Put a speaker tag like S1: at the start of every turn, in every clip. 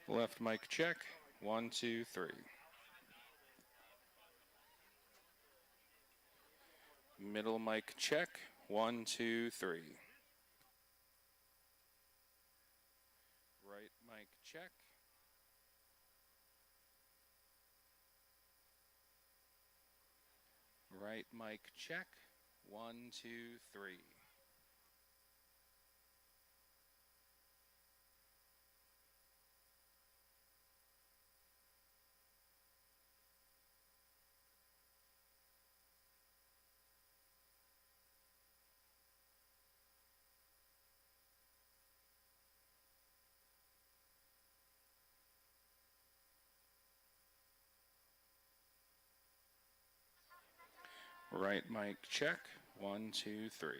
S1: Left mic check. 1, 2, 3. Middle mic check. 1, 2, 3. Right mic check. Right mic check. 1, 2, 3. Right mic check. 1, 2, 3.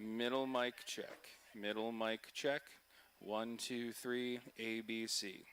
S1: Middle mic check. Middle mic check. 1, 2, 3. ABC.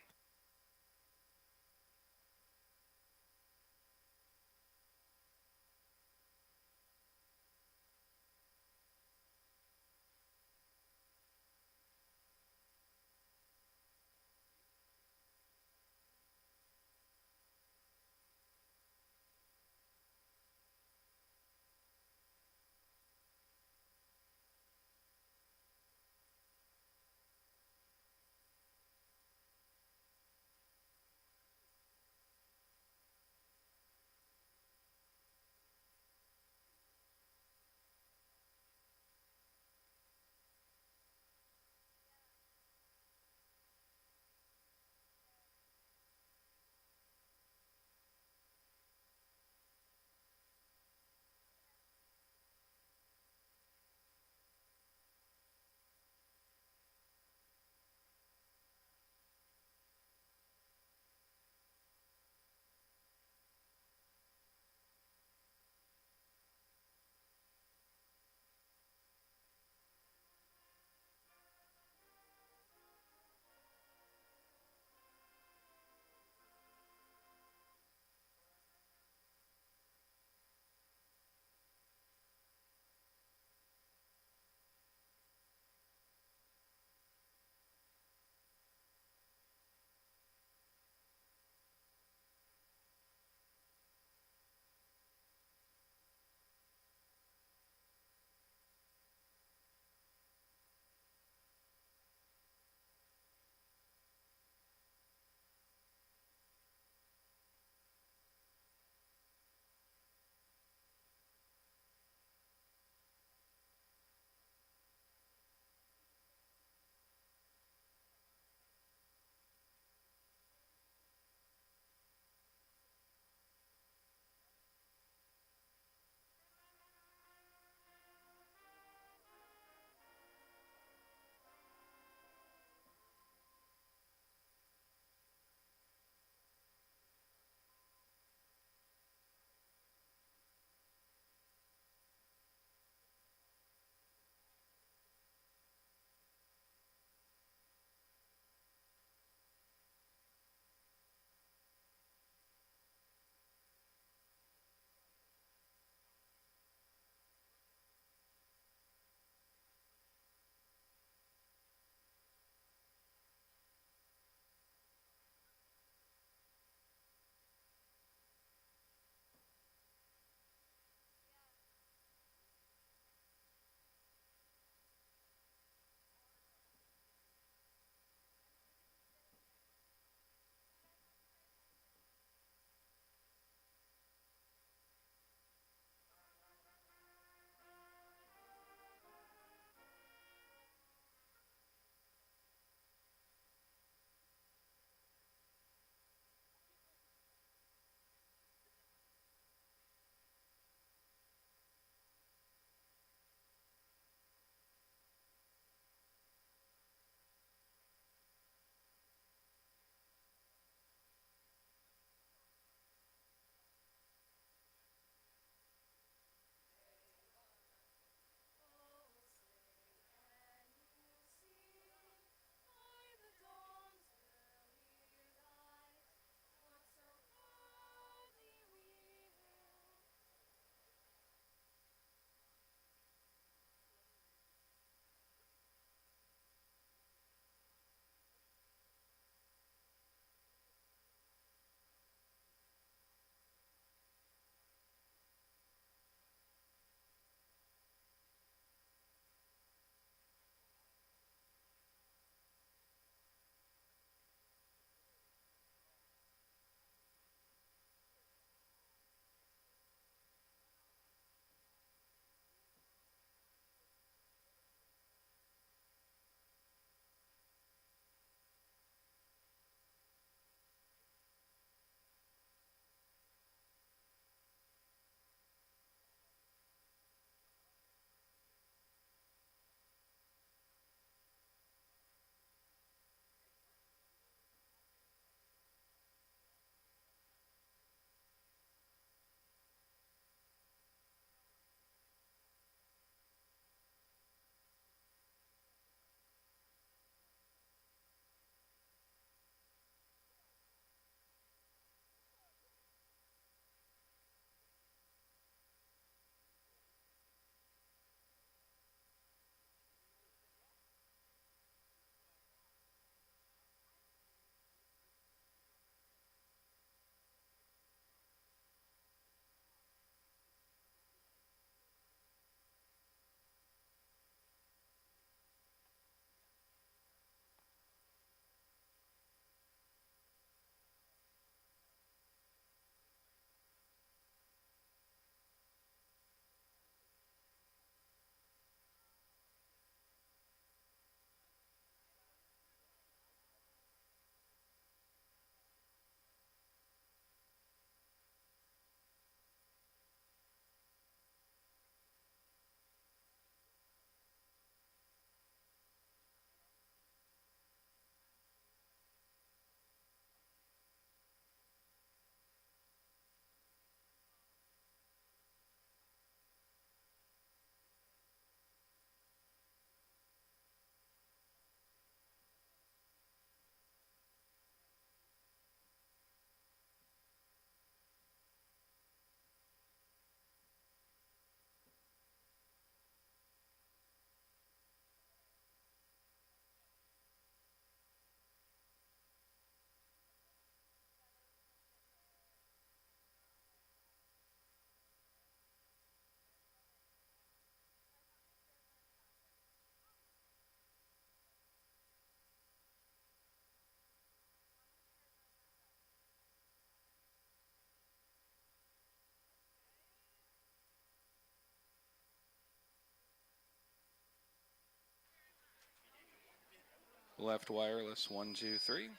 S1: Left wireless 1, 2, 3.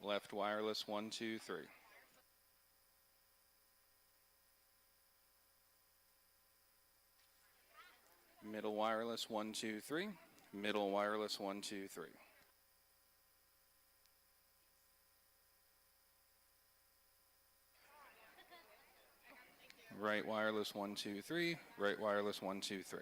S1: Left wireless 1, 2, 3. Middle wireless 1, 2, 3. Middle wireless 1, 2, 3. Right wireless 1, 2, 3. Right wireless 1, 2, 3.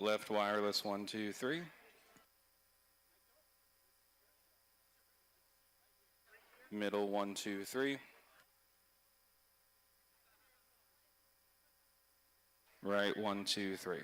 S1: Left wireless 1, 2, 3. Middle 1, 2, 3. Right 1, 2, 3.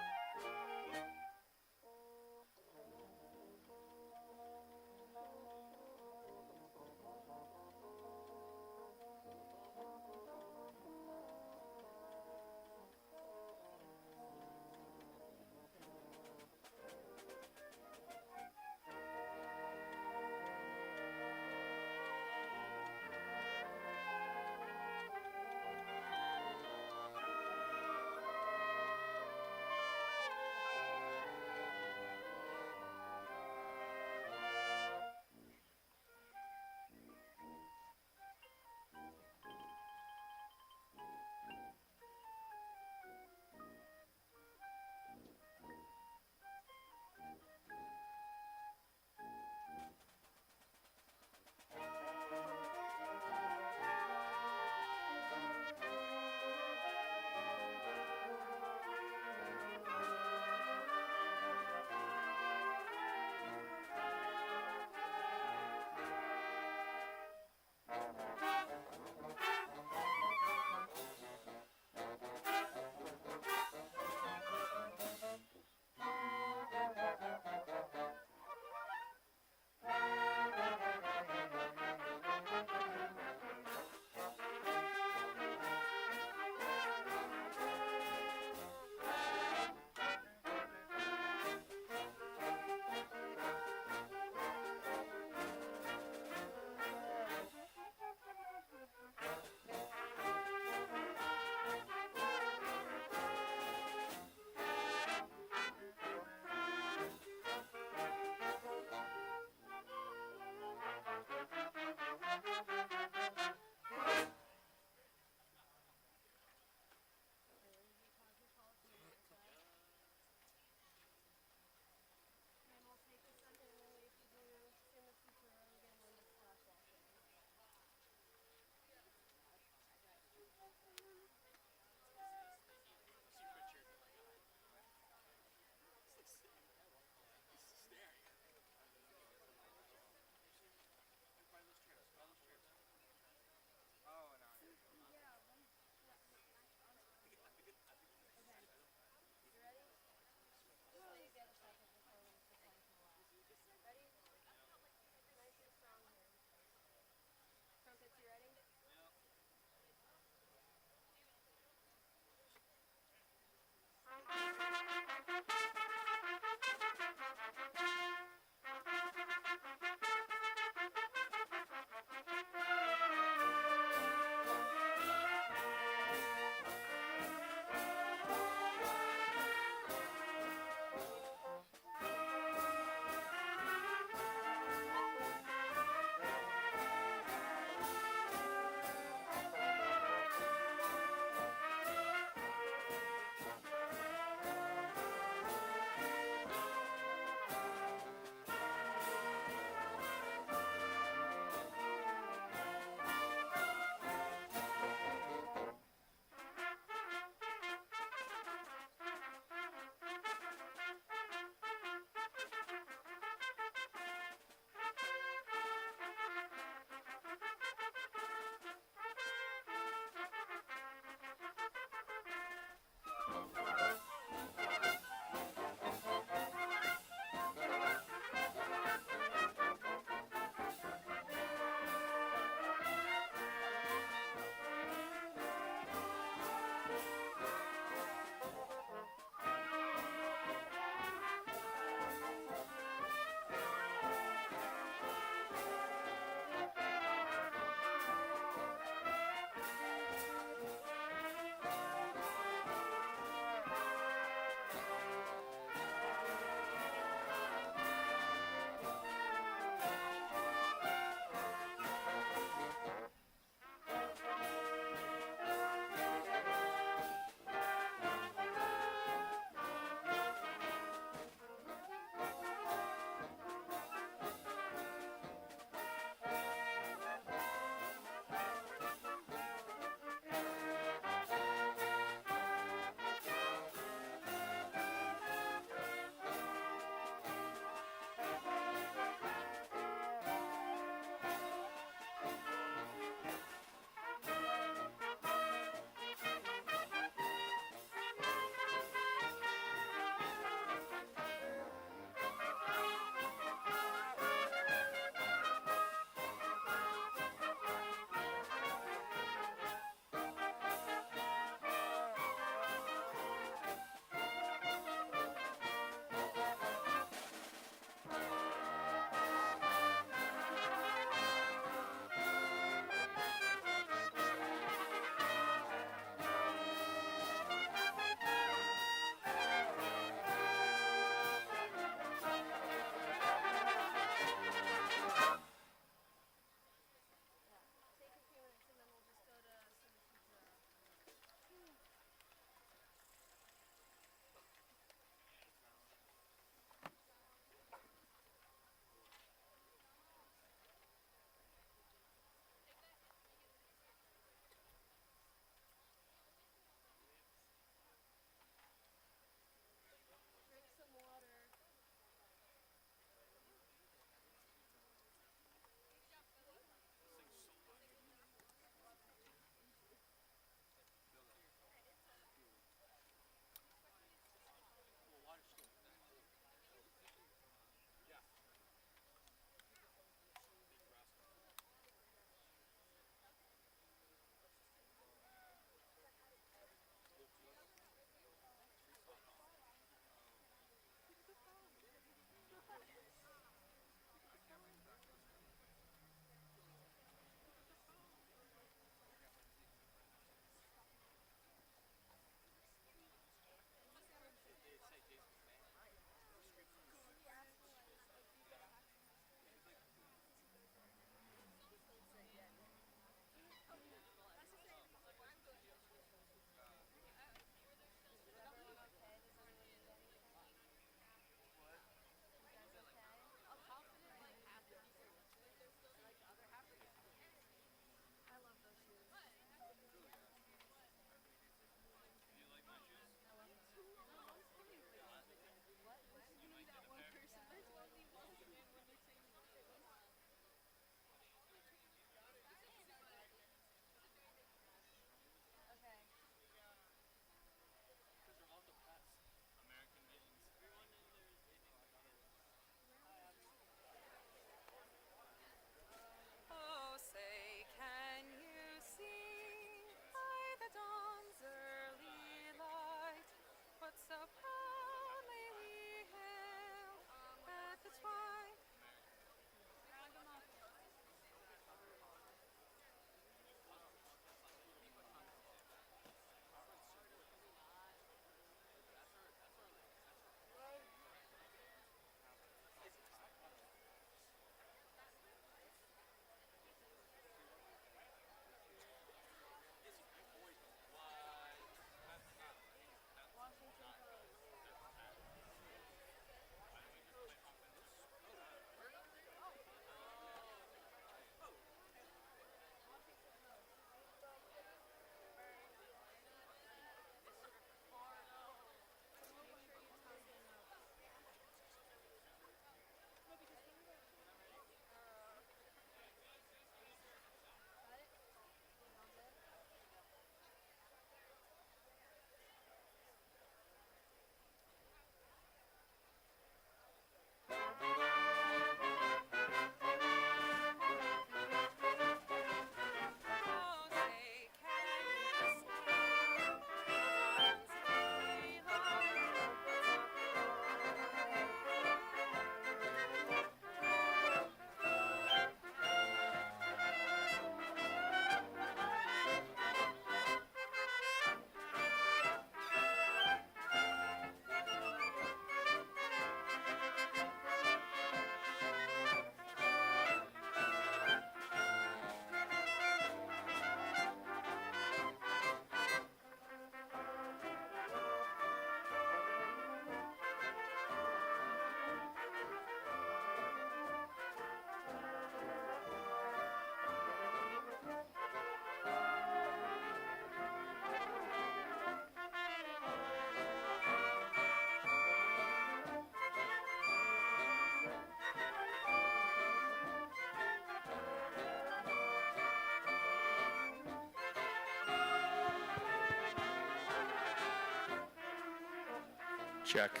S1: Check.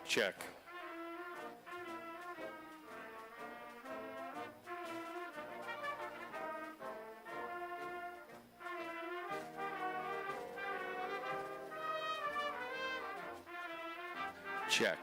S1: Check. Check.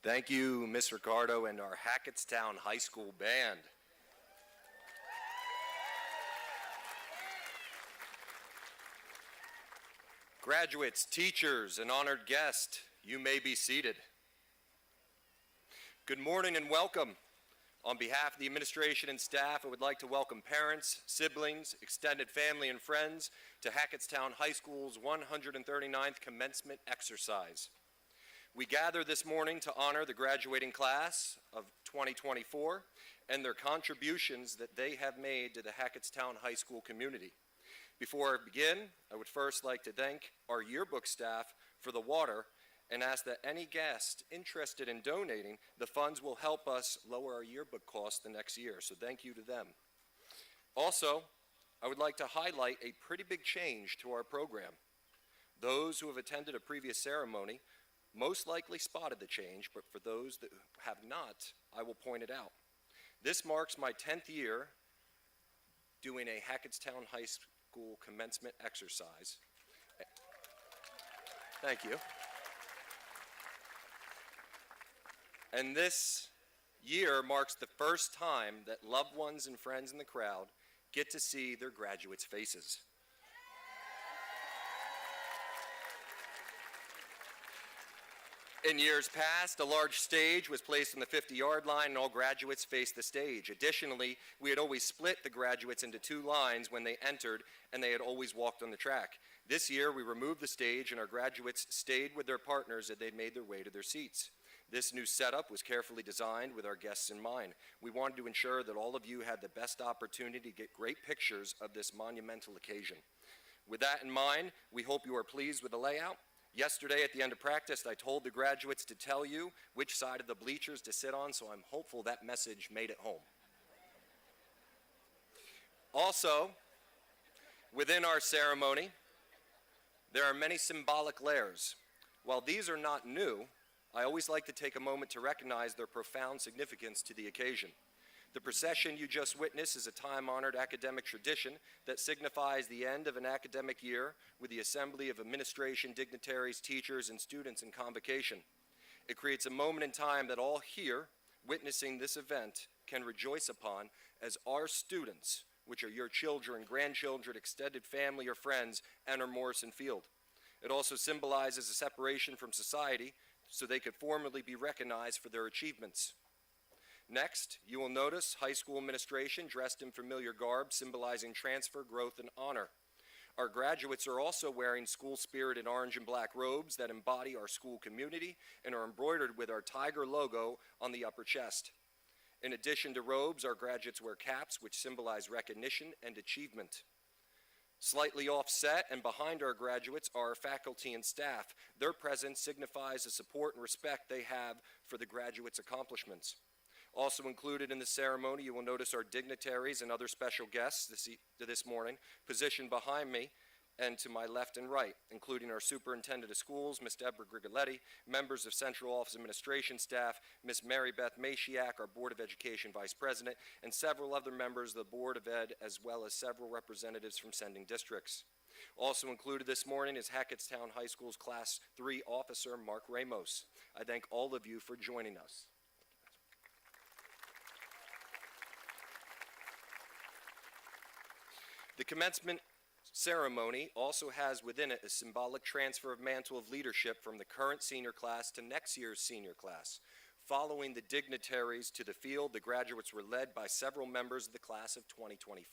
S2: Thank you, Ms. Ricardo and our Hackettstown High School Band. Graduates, teachers, and honored guests, you may be seated. Good morning and welcome. On behalf of the administration and staff, I would like to welcome parents, siblings, extended family, and friends to Hackettstown High School's 139th commencement exercise. We gather this morning to honor the graduating class of 2024 and their contributions that they have made to the Hackettstown High School community. Before I begin, I would first like to thank our yearbook staff for the water and ask that any guest interested in donating, the funds will help us lower our yearbook costs the next year, so thank you to them. Also, I would like to highlight a pretty big change to our program. Those who have attended a previous ceremony most likely spotted the change, but for those that have not, I will point it out. This marks my 10th year doing a Hackettstown High School commencement exercise. Thank you. And this year marks the first time that loved ones and friends in the crowd get to see their graduates' faces. In years past, a large stage was placed on the 50-yard line and all graduates faced the stage. Additionally, we had always split the graduates into two lines when they entered, and they had always walked on the track. This year, we removed the stage and our graduates stayed with their partners as they made their way to their seats. This new setup was carefully designed with our guests in mind. We wanted to ensure that all of you had the best opportunity to get great pictures of this monumental occasion. With that in mind, we hope you are pleased with the layout. Yesterday at the end of practice, I told the graduates to tell you which side of the bleachers to sit on, so I'm hopeful that message made it home. Also, within our ceremony, there are many symbolic layers. While these are not new, I always like to take a moment to recognize their profound significance to the occasion. The procession you just witnessed is a time-honored academic tradition that signifies the end of an academic year with the assembly of administration, dignitaries, teachers, and students in convocation. It creates a moment in time that all here, witnessing this event, can rejoice upon as our students, which are your children, grandchildren, extended family, or friends, enter Morrison Field. It also symbolizes a separation from society so they could formally be recognized for their achievements. Next, you will notice high school administration dressed in familiar garb symbolizing transfer, growth, and honor. Our graduates are also wearing school spirit in orange and black robes that embody our school community and are embroidered with our tiger logo on the upper chest. In addition to robes, our graduates wear caps which symbolize recognition and achievement. Slightly offset and behind our graduates are our faculty and staff. Their presence signifies the support and respect they have for the graduates' accomplishments. Also included in the ceremony, you will notice our dignitaries and other special guests this morning, positioned behind me and to my left and right, including our Superintendent of Schools, Ms. Deborah Grigoletti, members of Central Office Administration staff, Ms. Mary Beth Mashiak, our Board of Education Vice President, and several other members of the Board of Ed, as well as several representatives from sending districts. Also included this morning is Hackettstown High School's Class 3 Officer, Mark Ramos. I thank all of you for joining us. The commencement ceremony also has within it a symbolic transfer of mantle of leadership from the current senior class to next year's senior class. Following the dignitaries to the field, the graduates were led by several members of the class of 2025,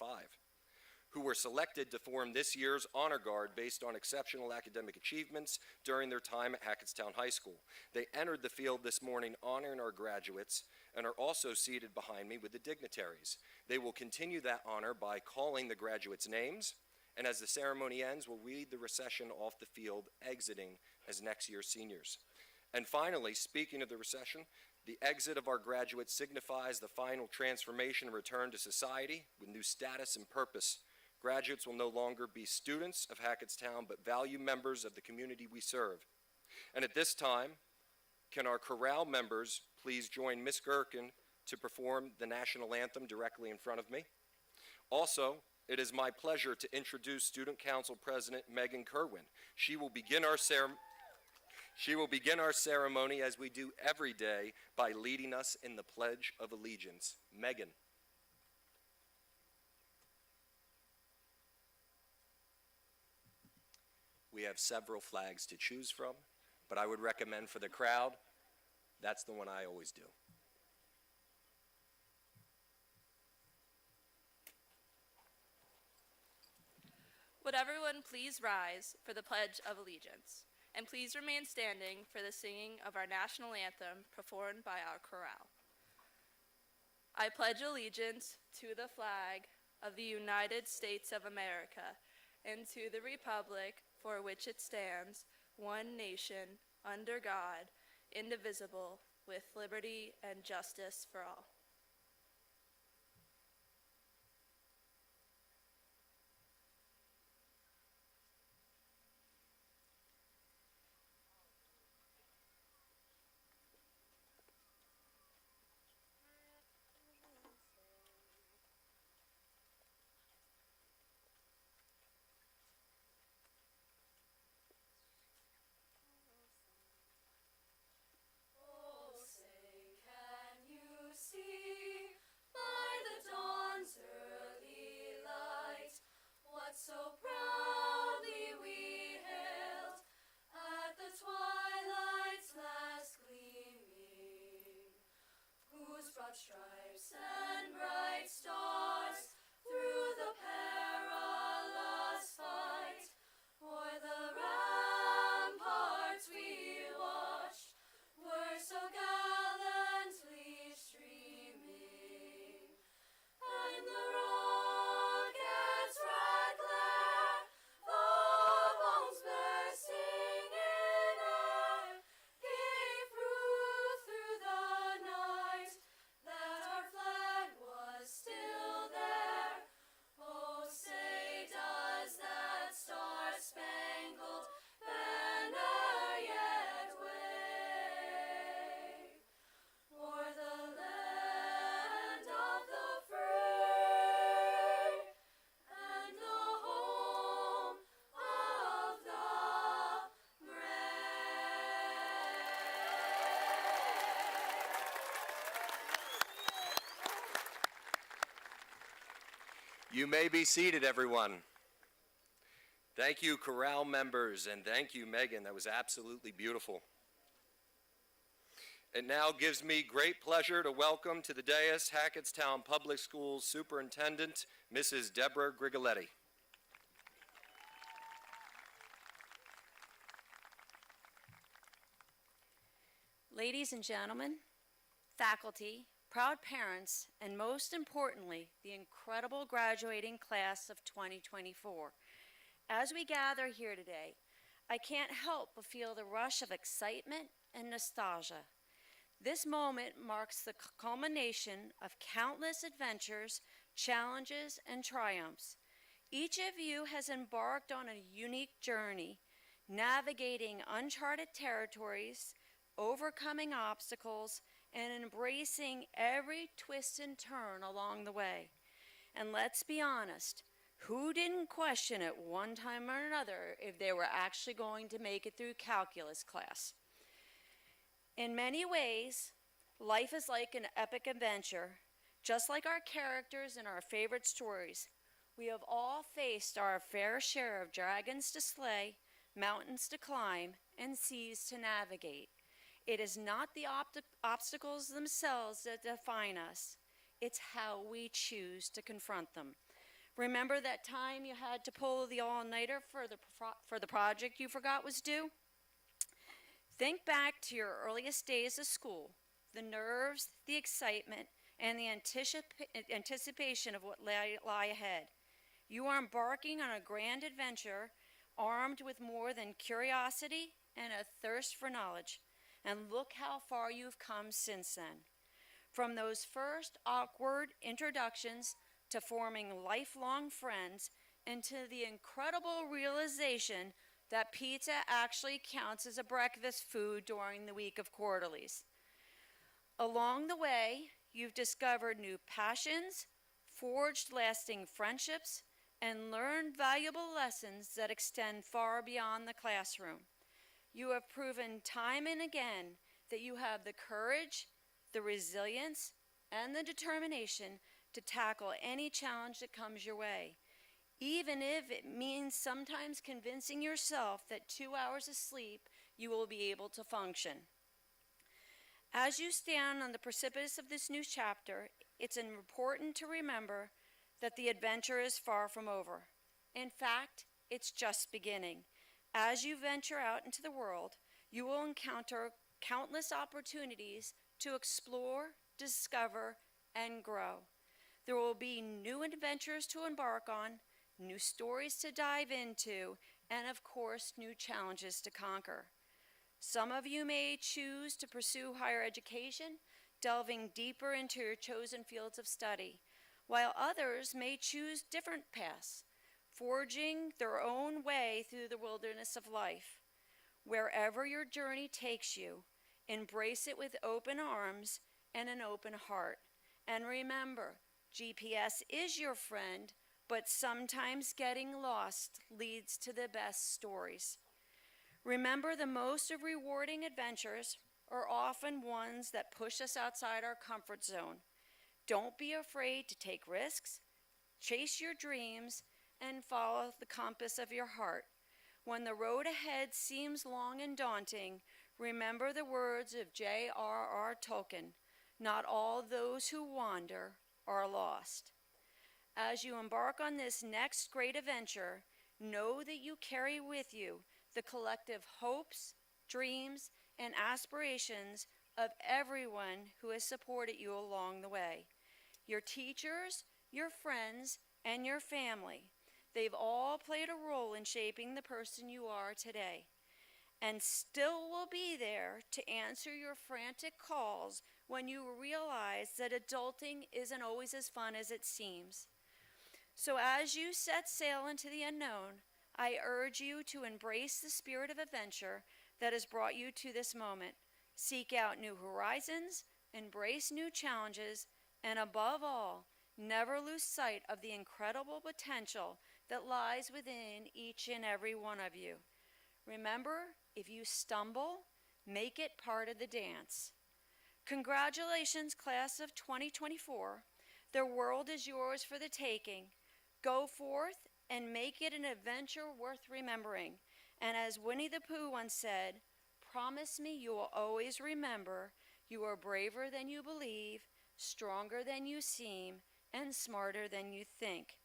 S2: who were selected to form this year's honor guard based on exceptional academic achievements during their time at Hackettstown High School. They entered the field this morning honoring our graduates and are also seated behind me with the dignitaries. They will continue that honor by calling the graduates' names, and as the ceremony ends, we'll lead the recession off the field, exiting as next year's seniors. And finally, speaking of the recession, the exit of our graduates signifies the final transformation and return to society with new status and purpose. Graduates will no longer be students of Hackettstown, but value members of the community we serve. And at this time, can our chorale members please join Ms. Gherkin to perform the national anthem directly in front of me? Also, it is my pleasure to introduce Student Council President Megan Kerwin. She will begin our ceremony. She will begin our ceremony, as we do every day, by leading us in the Pledge of Allegiance. Megan. We have several flags to choose from, but I would recommend for the crowd, that's the one I always do.
S3: Would everyone please rise for the Pledge of Allegiance, and please remain standing for the singing of our national anthem performed by our chorale. I pledge allegiance to the flag of the United States of America and to the republic for which it stands, one nation, under God, indivisible, with liberty and justice for all.
S4: So proudly we hailed at the twilight's last gleaming, whose broad stripes and bright stars through the perilous fight o'er the ramparts we watched were so gallantly streaming, and the rockets red glare, the bombs bursting in air, gave proof through the night that our flag was still there. Oh, say does that star-spangled banner yet wave o'er the land of the free and the home of the brave.
S2: You may be seated, everyone. Thank you, chorale members, and thank you, Megan. That was absolutely beautiful. It now gives me great pleasure to welcome to the dais Hackettstown Public Schools Superintendent, Mrs. Deborah Grigoletti.
S5: Ladies and gentlemen, faculty, proud parents, and most importantly, the incredible graduating class of 2024. As we gather here today, I can't help but feel the rush of excitement and nostalgia. This moment marks the culmination of countless adventures, challenges, and triumphs. Each of you has embarked on a unique journey, navigating uncharted territories, overcoming obstacles, and embracing every twist and turn along the way. And let's be honest, who didn't question at one time or another if they were actually going to make it through calculus class? In many ways, life is like an epic adventure. Just like our characters in our favorite stories, we have all faced our fair share of dragons to slay, mountains to climb, and seas to navigate. It is not the obstacles themselves that define us. It's how we choose to confront them. Remember that time you had to pull the all-nighter for the project you forgot was due? Think back to your earliest days of school, the nerves, the excitement, and the anticipation of what lie ahead. You are embarking on a grand adventure armed with more than curiosity and a thirst for knowledge. And look how far you've come since then. From those first awkward introductions to forming lifelong friends, and to the incredible realization that pizza actually counts as a breakfast food during the week of quarterlies. Along the way, you've discovered new passions, forged lasting friendships, and learned valuable lessons that extend far beyond the classroom. You have proven time and again that you have the courage, the resilience, and the determination to tackle any challenge that comes your way, even if it means sometimes convincing yourself that 2 hours of sleep you will be able to function. As you stand on the precipice of this new chapter, it's important to remember that the adventure is far from over. In fact, it's just beginning. As you venture out into the world, you will encounter countless opportunities to explore, discover, and grow. There will be new adventures to embark on, new stories to dive into, and of course, new challenges to conquer. Some of you may choose to pursue higher education, delving deeper into your chosen fields of study, while others may choose different paths, forging their own way through the wilderness of life. Wherever your journey takes you, embrace it with open arms and an open heart. And remember, GPS is your friend, but sometimes getting lost leads to the best stories. Remember, the most rewarding adventures are often ones that push us outside our comfort zone. Don't be afraid to take risks, chase your dreams, and follow the compass of your heart. When the road ahead seems long and daunting, remember the words of J.R.R. Tolkien, "Not all those who wander are lost." As you embark on this next great adventure, know that you carry with you the collective hopes, dreams, and aspirations of everyone who has supported you along the way. Your teachers, your friends, and your family. They've all played a role in shaping the person you are today, and still will be there to answer your frantic calls when you realize that adulting isn't always as fun as it seems. So as you set sail into the unknown, I urge you to embrace the spirit of adventure that has brought you to this moment. Seek out new horizons, embrace new challenges, and above all, never lose sight of the incredible potential that lies within each and every one of you. Remember, if you stumble, make it part of the dance. Congratulations, class of 2024. The world is yours for the taking. Go forth and make it an adventure worth remembering. And as Winnie the Pooh once said, promise me you will always remember you are braver than you believe, stronger than you seem, and smarter than you think.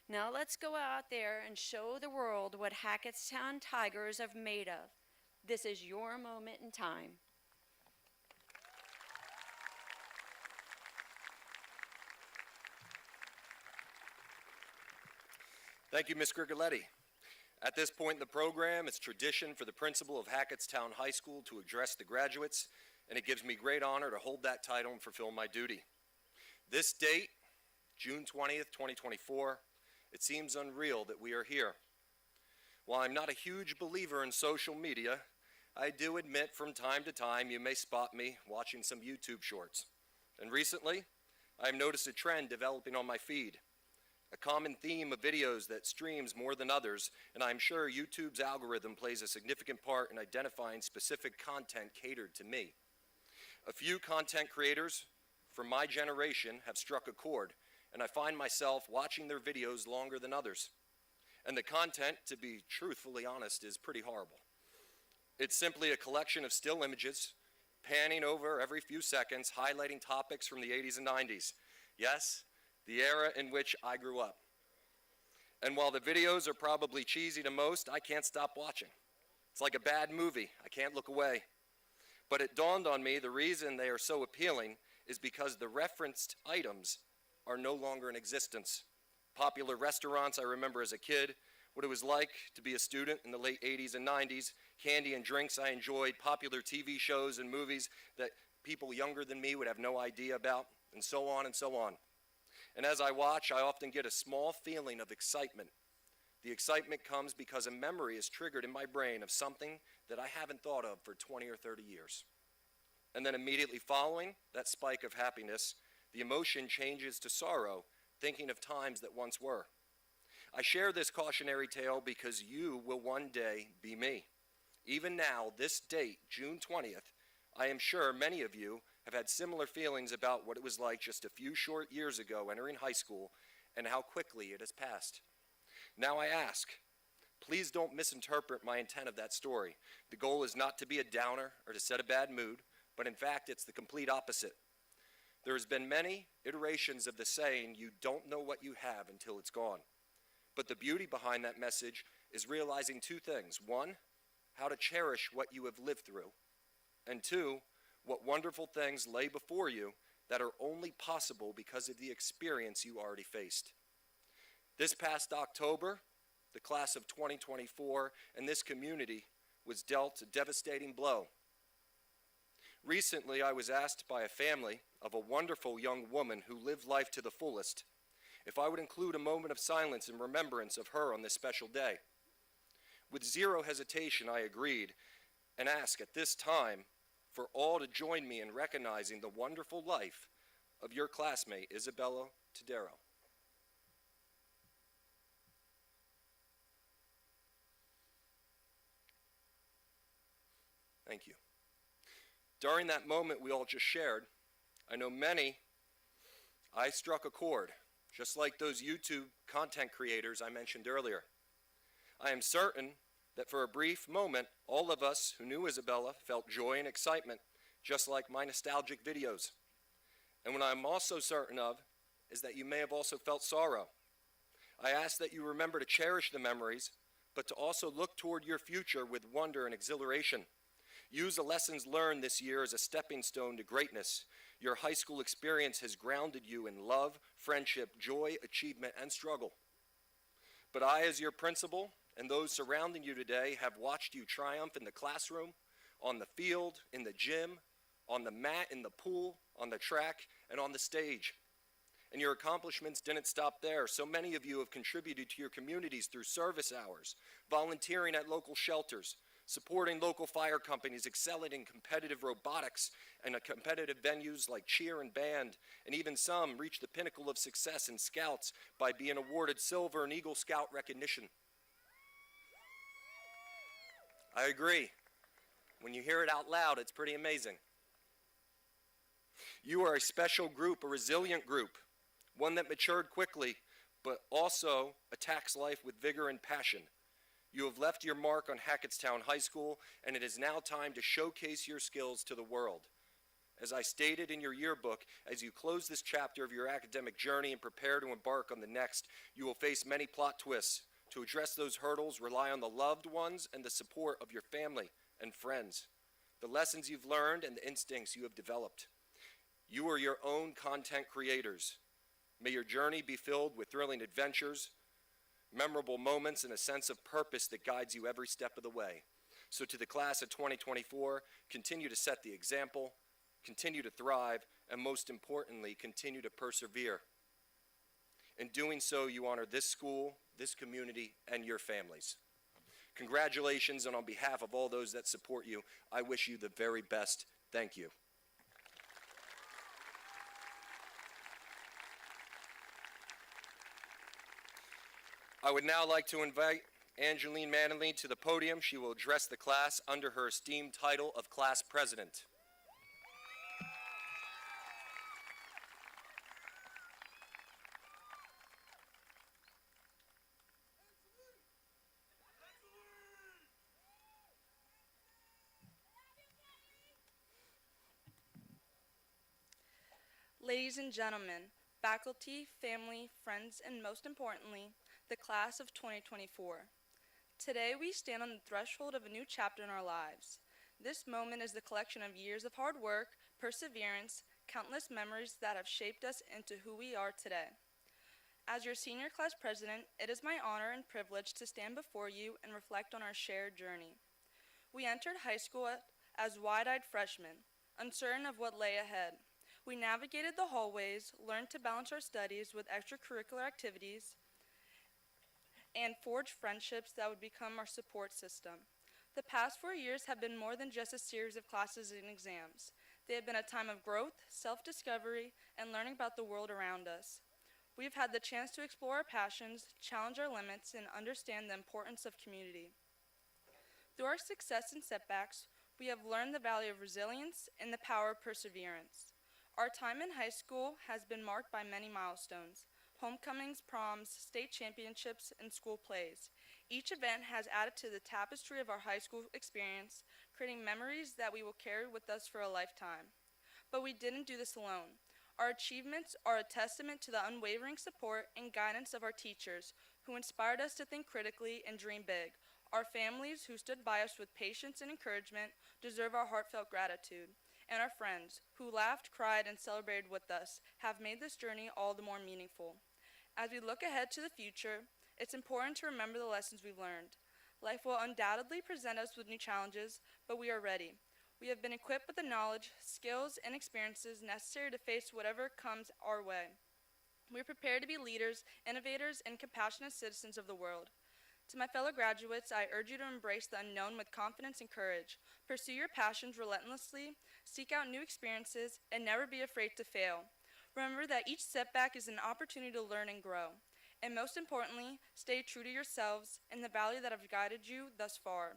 S5: Now let's go out there and show the world what Hackettstown Tigers are made of. This is your moment in time.
S2: Thank you, Ms. Grigoletti. At this point in the program, it's tradition for the principal of Hackettstown High School to address the graduates, and it gives me great honor to hold that title and fulfill my duty. This date, June 20th, 2024, it seems unreal that we are here. While I'm not a huge believer in social media, I do admit from time to time you may spot me watching some YouTube shorts. And recently, I've noticed a trend developing on my feed. A common theme of videos that streams more than others, and I'm sure YouTube's algorithm plays a significant part in identifying specific content catered to me. A few content creators from my generation have struck a chord, and I find myself watching their videos longer than others. And the content, to be truthfully honest, is pretty horrible. It's simply a collection of still images, panning over every few seconds, highlighting topics from the 80s and 90s. Yes, the era in which I grew up. And while the videos are probably cheesy to most, I can't stop watching. It's like a bad movie. I can't look away. But it dawned on me the reason they are so appealing is because the referenced items are no longer in existence. Popular restaurants I remember as a kid, what it was like to be a student in the late 80s and 90s, candy and drinks I enjoyed, popular TV shows and movies that people younger than me would have no idea about, and so on and so on. And as I watch, I often get a small feeling of excitement. The excitement comes because a memory is triggered in my brain of something that I haven't thought of for 20 or 30 years. And then immediately following that spike of happiness, the emotion changes to sorrow, thinking of times that once were. I share this cautionary tale because you will one day be me. Even now, this date, June 20th, I am sure many of you have had similar feelings about what it was like just a few short years ago entering high school and how quickly it has passed. Now I ask, please don't misinterpret my intent of that story. The goal is not to be a downer or to set a bad mood, but in fact, it's the complete opposite. There has been many iterations of the saying, you don't know what you have until it's gone. But the beauty behind that message is realizing two things. One, how to cherish what you have lived through. And two, what wonderful things lay before you that are only possible because of the experience you already faced. This past October, the class of 2024 and this community was dealt a devastating blow. Recently, I was asked by a family of a wonderful young woman who lived life to the fullest if I would include a moment of silence in remembrance of her on this special day. With zero hesitation, I agreed and asked at this time for all to join me in recognizing the wonderful life of your classmate, Isabella Tadero. Thank you. During that moment we all just shared, I know I struck a chord, just like those YouTube content creators I mentioned earlier. I am certain that for a brief moment, all of us who knew Isabella felt joy and excitement, just like my nostalgic videos. And what I'm also certain of is that you may have also felt sorrow. I ask that you remember to cherish the memories, but to also look toward your future with wonder and exhilaration. Use the lessons learned this year as a stepping stone to greatness. Your high school experience has grounded you in love, friendship, joy, achievement, and struggle. But I, as your principal, and those surrounding you today have watched you triumph in the classroom, on the field, in the gym, on the mat, in the pool, on the track, and on the stage. And your accomplishments didn't stop there. So many of you have contributed to your communities through service hours, volunteering at local shelters, supporting local fire companies, excelling in competitive robotics and competitive venues like cheer and band, and even some reach the pinnacle of success in Scouts by being awarded Silver and Eagle Scout recognition. I agree. When you hear it out loud, it's pretty amazing. You are a special group, a resilient group, one that matured quickly, but also attacks life with vigor and passion. You have left your mark on Hackettstown High School, and it is now time to showcase your skills to the world. As I stated in your yearbook, as you close this chapter of your academic journey and prepare to embark on the next, you will face many plot twists. To address those hurdles, rely on the loved ones and the support of your family and friends, the lessons you've learned and the instincts you have developed. You are your own content creators. May your journey be filled with thrilling adventures, memorable moments, and a sense of purpose that guides you every step of the way. So to the class of 2024, continue to set the example, continue to thrive, and most importantly, continue to persevere. In doing so, you honor this school, this community, and your families. Congratulations, and on behalf of all those that support you, I wish you the very best. Thank you. I would now like to invite Angeline Manley to the podium. She will address the class under her esteemed title of Class President.
S3: Ladies and gentlemen, faculty, family, friends, and most importantly, the class of 2024. Today we stand on the threshold of a new chapter in our lives. This moment is the collection of years of hard work, perseverance, countless memories that have shaped us into who we are today. As your senior class president, it is my honor and privilege to stand before you and reflect on our shared journey. We entered high school as wide-eyed freshmen, uncertain of what lay ahead. We navigated the hallways, learned to balance our studies with extracurricular activities, and forged friendships that would become our support system. The past 4 years have been more than just a series of classes and exams. They have been a time of growth, self-discovery, and learning about the world around us. We've had the chance to explore our passions, challenge our limits, and understand the importance of community. Through our success and setbacks, we have learned the value of resilience and the power of perseverance. Our time in high school has been marked by many milestones: homecomings, proms, state championships, and school plays. Each event has added to the tapestry of our high school experience, creating memories that we will carry with us for a lifetime. But we didn't do this alone. Our achievements are a testament to the unwavering support and guidance of our teachers, who inspired us to think critically and dream big. Our families, who stood by us with patience and encouragement, deserve our heartfelt gratitude. And our friends, who laughed, cried, and celebrated with us, have made this journey all the more meaningful. As we look ahead to the future, it's important to remember the lessons we've learned. Life will undoubtedly present us with new challenges, but we are ready. We have been equipped with the knowledge, skills, and experiences necessary to face whatever comes our way. We are prepared to be leaders, innovators, and compassionate citizens of the world. To my fellow graduates, I urge you to embrace the unknown with confidence and courage. Pursue your passions relentlessly, seek out new experiences, and never be afraid to fail. Remember that each setback is an opportunity to learn and grow. And most importantly, stay true to yourselves and the value that have guided you thus far.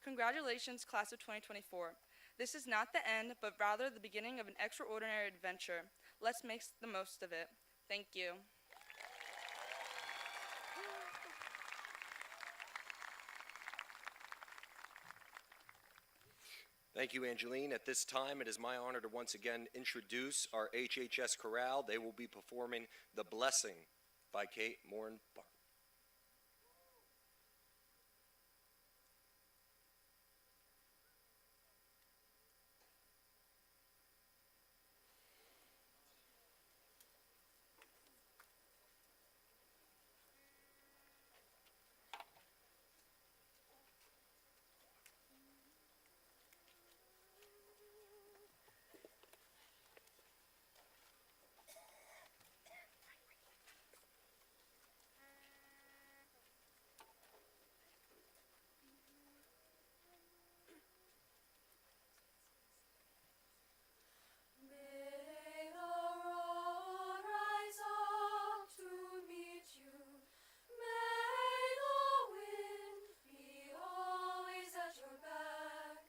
S3: Congratulations, class of 2024. This is not the end, but rather the beginning of an extraordinary adventure. Let's make the most of it. Thank you.
S2: Thank you, Angeline. At this time, it is my honor to once again introduce our HHS chorale. They will be performing The Blessing by Kate Morin Bart.
S4: May the road rise up to meet you. May the wind be always at your back.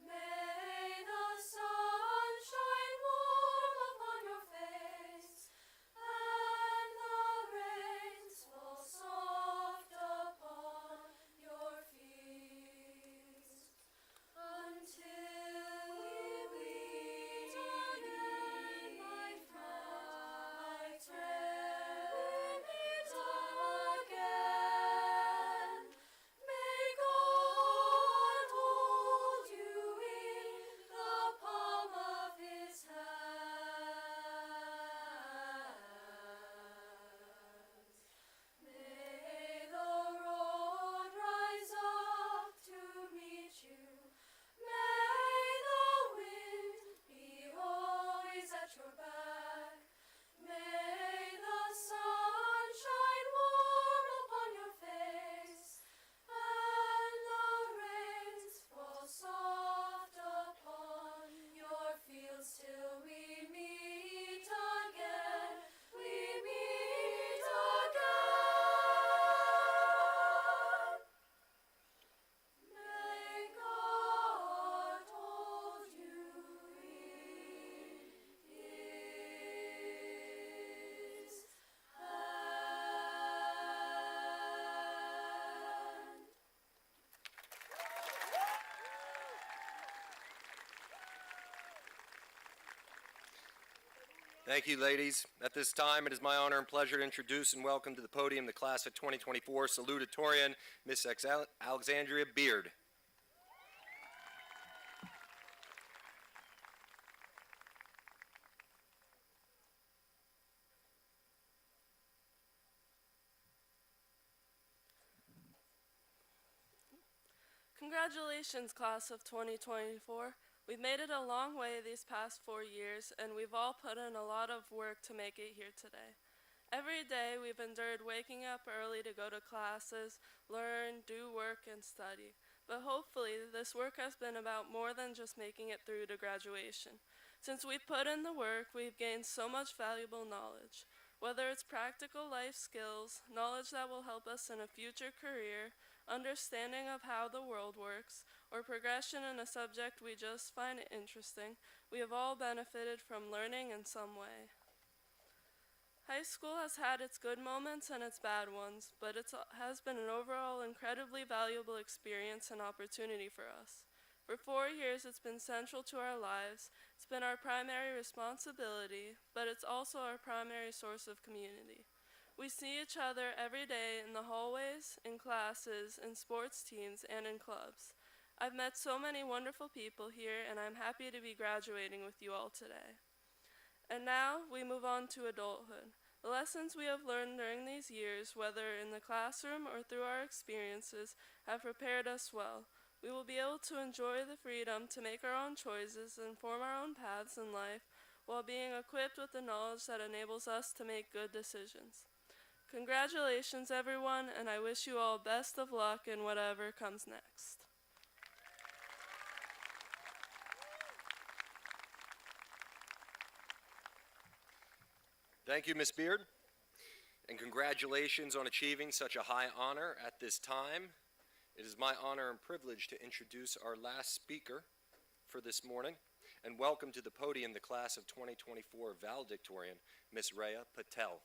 S4: May the sun shine warm upon your face, and the rains fall soft upon your feet. Until we meet again, my friend, again. May God hold you in the palm of His hand. May the road rise up to meet you. May the wind be always at your back. May the sun shine warm upon your face, and the rains fall soft upon your fields till we meet again. We meet again. May God hold you in His hand.
S2: Thank you, ladies. At this time, it is my honor and pleasure to introduce and welcome to the podium the class of 2024 Salutatorian, Miss Alexandria Beard.
S6: Congratulations, class of 2024. We've made it a long way these past 4 years, and we've all put in a lot of work to make it here today. Every day we've endured waking up early to go to classes, learn, do work, and study. But hopefully this work has been about more than just making it through to graduation. Since we've put in the work, we've gained so much valuable knowledge. Whether it's practical life skills, knowledge that will help us in a future career, understanding of how the world works, or progression in a subject we just find interesting, we have all benefited from learning in some way. High school has had its good moments and its bad ones, but it has been an overall incredibly valuable experience and opportunity for us. For 4 years, it's been central to our lives. It's been our primary responsibility, but it's also our primary source of community. We see each other every day in the hallways, in classes, in sports teams, and in clubs. I've met so many wonderful people here, and I'm happy to be graduating with you all today. And now we move on to adulthood. The lessons we have learned during these years, whether in the classroom or through our experiences, have prepared us well. We will be able to enjoy the freedom to make our own choices and form our own paths in life while being equipped with the knowledge that enables us to make good decisions. Congratulations, everyone, and I wish you all best of luck in whatever comes next.
S2: Thank you, Ms. Beard, and congratulations on achieving such a high honor at this time. It is my honor and privilege to introduce our last speaker for this morning, and welcome to the podium the class of 2024 Valedictorian, Ms. Rhea Patel.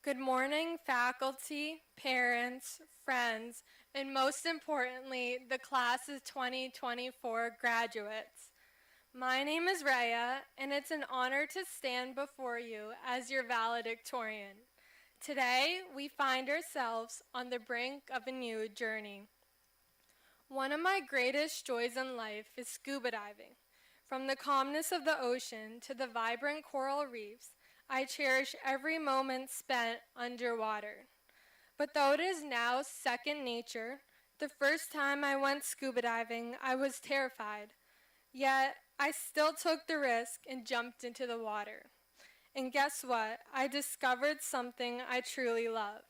S7: Good morning, faculty, parents, friends, and most importantly, the class of 2024 graduates. My name is Rhea, and it's an honor to stand before you as your valedictorian. Today, we find ourselves on the brink of a new journey. One of my greatest joys in life is scuba diving. From the calmness of the ocean to the vibrant coral reefs, I cherish every moment spent underwater. But though it is now second nature, the first time I went scuba diving, I was terrified. Yet, I still took the risk and jumped into the water. And guess what? I discovered something I truly love.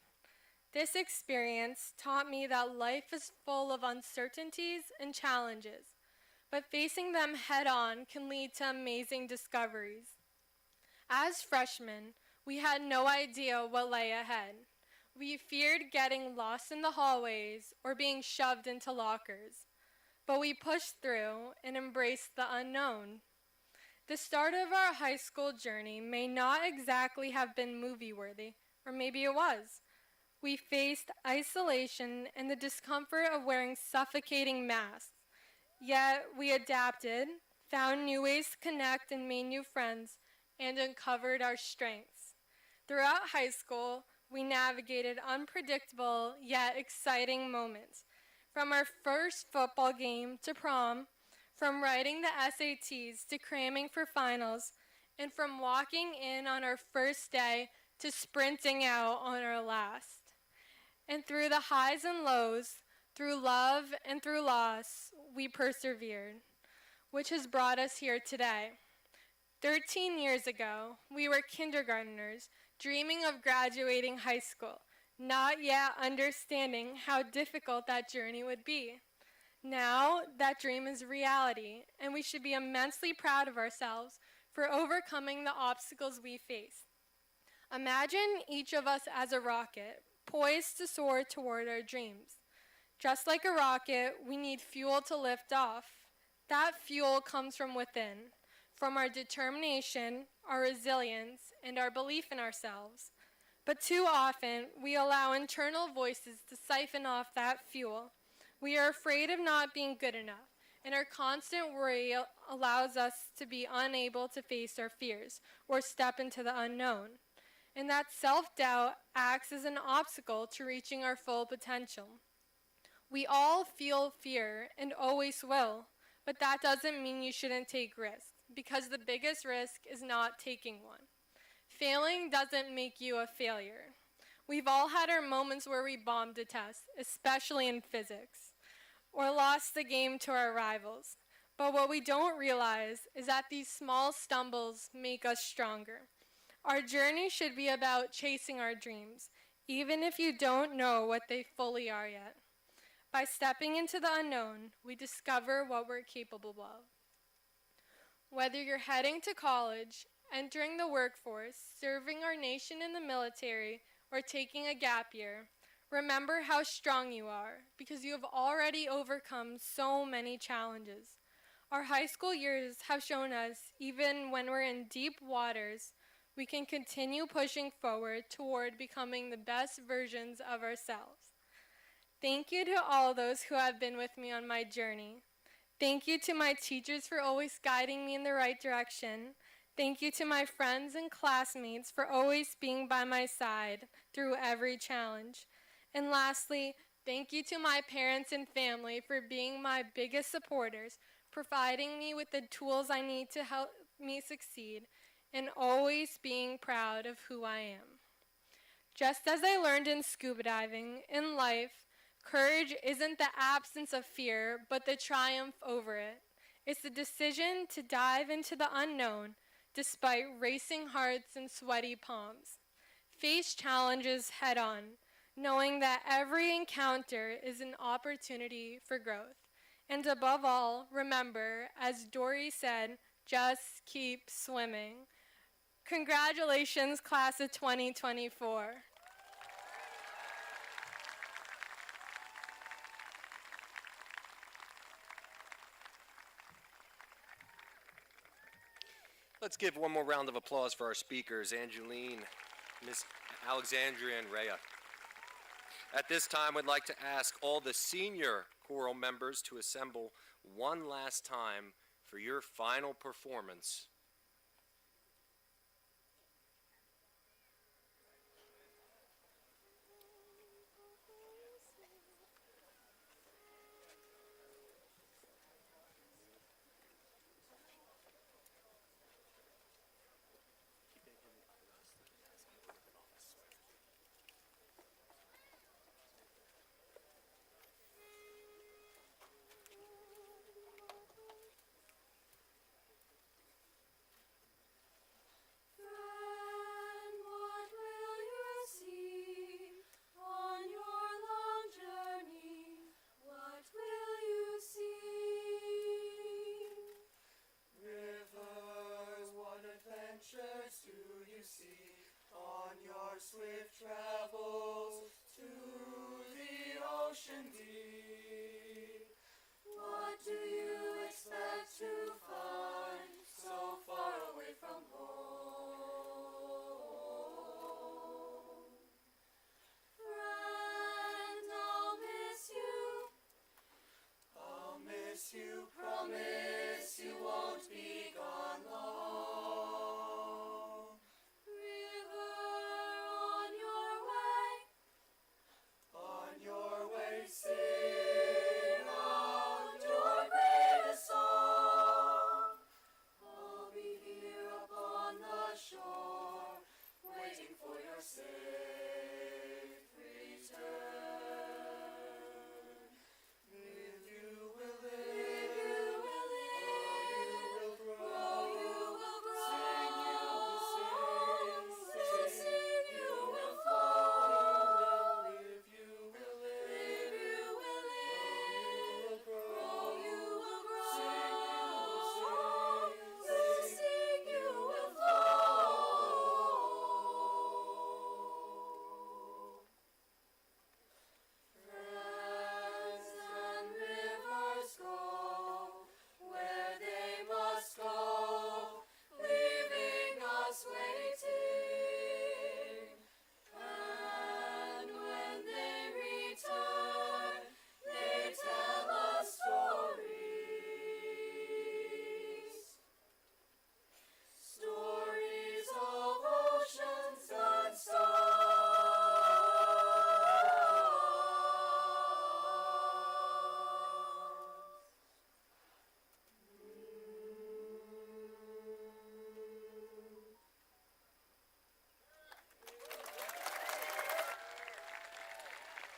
S7: This experience taught me that life is full of uncertainties and challenges, but facing them head on can lead to amazing discoveries. As freshmen, we had no idea what lay ahead. We feared getting lost in the hallways or being shoved into lockers. But we pushed through and embraced the unknown. The start of our high school journey may not exactly have been movie-worthy, or maybe it was. We faced isolation and the discomfort of wearing suffocating masks. Yet we adapted, found new ways to connect and made new friends, and uncovered our strengths. Throughout high school, we navigated unpredictable yet exciting moments. From our first football game to prom, from writing the SATs to cramming for finals, and from walking in on our first day to sprinting out on our last. And through the highs and lows, through love and through loss, we persevered, which has brought us here today. 13 years ago, we were kindergartners dreaming of graduating high school, not yet understanding how difficult that journey would be. Now, that dream is reality, and we should be immensely proud of ourselves for overcoming the obstacles we face. Imagine each of us as a rocket, poised to soar toward our dreams. Just like a rocket, we need fuel to lift off. That fuel comes from within, from our determination, our resilience, and our belief in ourselves. But too often, we allow internal voices to siphon off that fuel. We are afraid of not being good enough, and our constant worry allows us to be unable to face our fears or step into the unknown. And that self-doubt acts as an obstacle to reaching our full potential. We all feel fear and always will, but that doesn't mean you shouldn't take risks, because the biggest risk is not taking one. Failing doesn't make you a failure. We've all had our moments where we bombed a test, especially in physics, or lost the game to our rivals. But what we don't realize is that these small stumbles make us stronger. Our journey should be about chasing our dreams, even if you don't know what they fully are yet. By stepping into the unknown, we discover what we're capable of. Whether you're heading to college, entering the workforce, serving our nation in the military, or taking a gap year, remember how strong you are, because you have already overcome so many challenges. Our high school years have shown us, even when we're in deep waters, we can continue pushing forward toward becoming the best versions of ourselves. Thank you to all those who have been with me on my journey. Thank you to my teachers for always guiding me in the right direction. Thank you to my friends and classmates for always being by my side through every challenge. And lastly, thank you to my parents and family for being my biggest supporters, providing me with the tools I need to help me succeed, and always being proud of who I am. Just as I learned in scuba diving, in life, courage isn't the absence of fear, but the triumph over it. It's the decision to dive into the unknown despite racing hearts and sweaty palms. Face challenges head on, knowing that every encounter is an opportunity for growth. And above all, remember, as Dory said, just keep swimming. Congratulations, class of 2024.
S2: Let's give one more round of applause for our speakers, Angeline, Miss Alexandria, and Rhea. At this time, I'd like to ask all the senior choral members to assemble one last time for your final performance.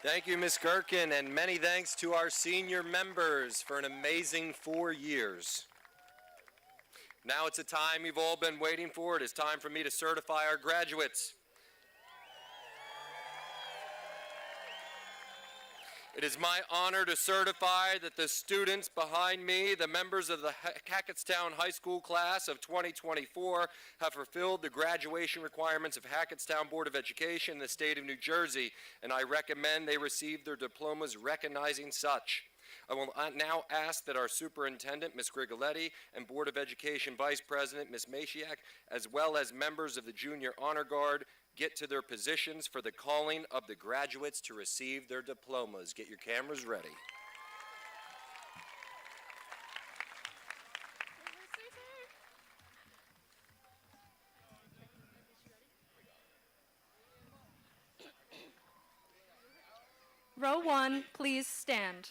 S2: Thank you, Ms. Gerken, and many thanks to our senior members for an amazing 4 years. Now it's a time you've all been waiting for. It is time for me to certify our graduates. It is my honor to certify that the students behind me, the members of the Hackettstown High School class of 2024, have fulfilled the graduation requirements of Hackettstown Board of Education in the state of New Jersey, and I recommend they receive their diplomas recognizing such. I will now ask that our Superintendent, Ms. Grigoletti, and Board of Education Vice President, Ms. Mashiak, as well as members of the Junior Honor Guard, get to their positions for the calling of the graduates to receive their diplomas. Get your cameras ready.
S7: Row 1, please stand.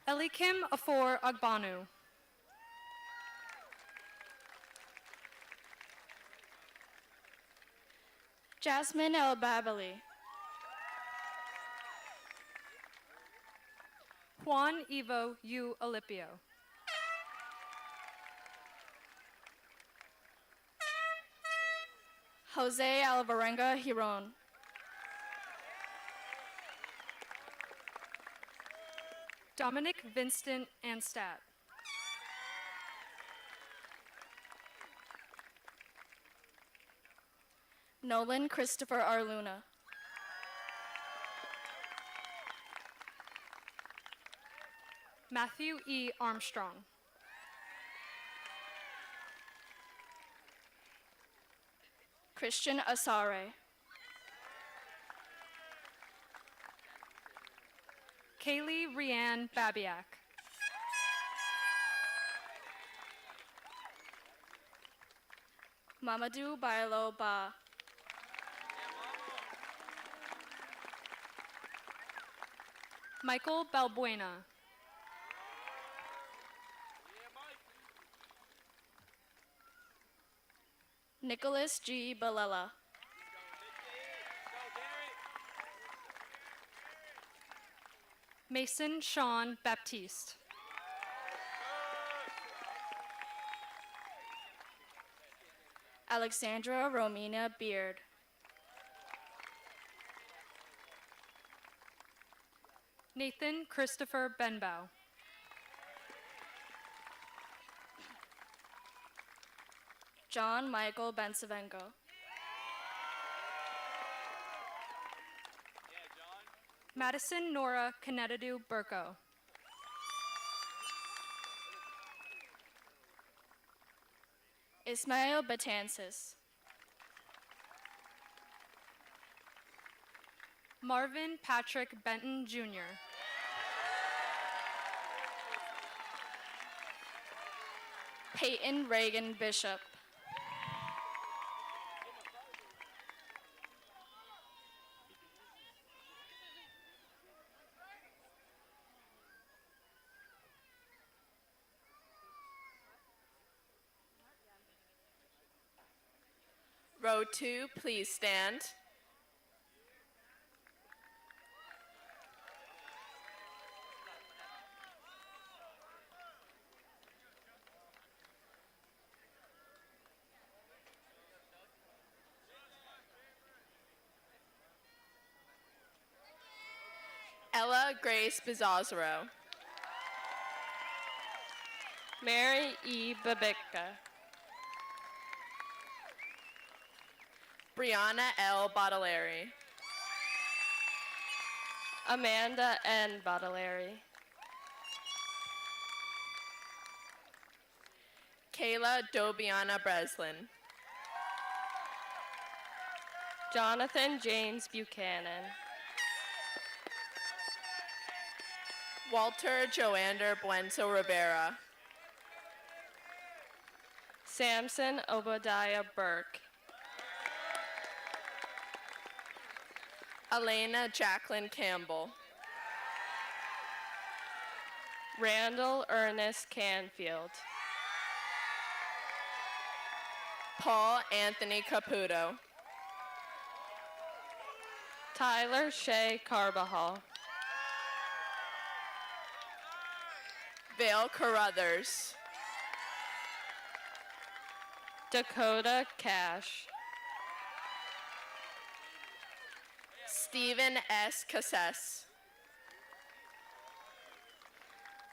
S7: Elikim Afor Agbanu.
S3: Jasmine El Babali.
S7: Juan Ivo U. Alipio.
S3: Jose Alvarenga Hiron.
S7: Dominic Vincent Anstat.
S3: Nolan Christopher Arluna.
S7: Matthew E. Armstrong.
S3: Christian Asare.
S7: Kaylee Rianne Babiak.
S3: Mamadou Bailo Ba.
S7: Michael Balbuena.
S3: Nicholas G. Balela.
S7: Mason Sean Baptiste.
S3: Alexandra Romina Beard.
S7: Nathan Christopher Benbow.
S3: John Michael Bensavengo.
S7: Madison Nora Kanedadu Burko.
S3: Ismail Batansis.
S7: Marvin Patrick Benton Jr.
S3: Peyton Reagan Bishop.
S8: Row 2, please stand. Ella Grace Bizazzaro.
S7: Mary E. Babicka.
S8: Brianna L. Baudelaire.
S7: Amanda N. Baudelaire.
S8: Kayla Dobiana Breslin.
S7: Jonathan James Buchanan.
S8: Walter Joander Buenzo Rivera.
S6: Samson Obadiah Burke.
S8: Elena Jacqueline Campbell.
S6: Randall Ernest Canfield.
S8: Paul Anthony Caputo.
S6: Tyler Shea Carbajal.
S8: Vale Carruthers.
S6: Dakota Cash.
S8: Stephen S. Casses.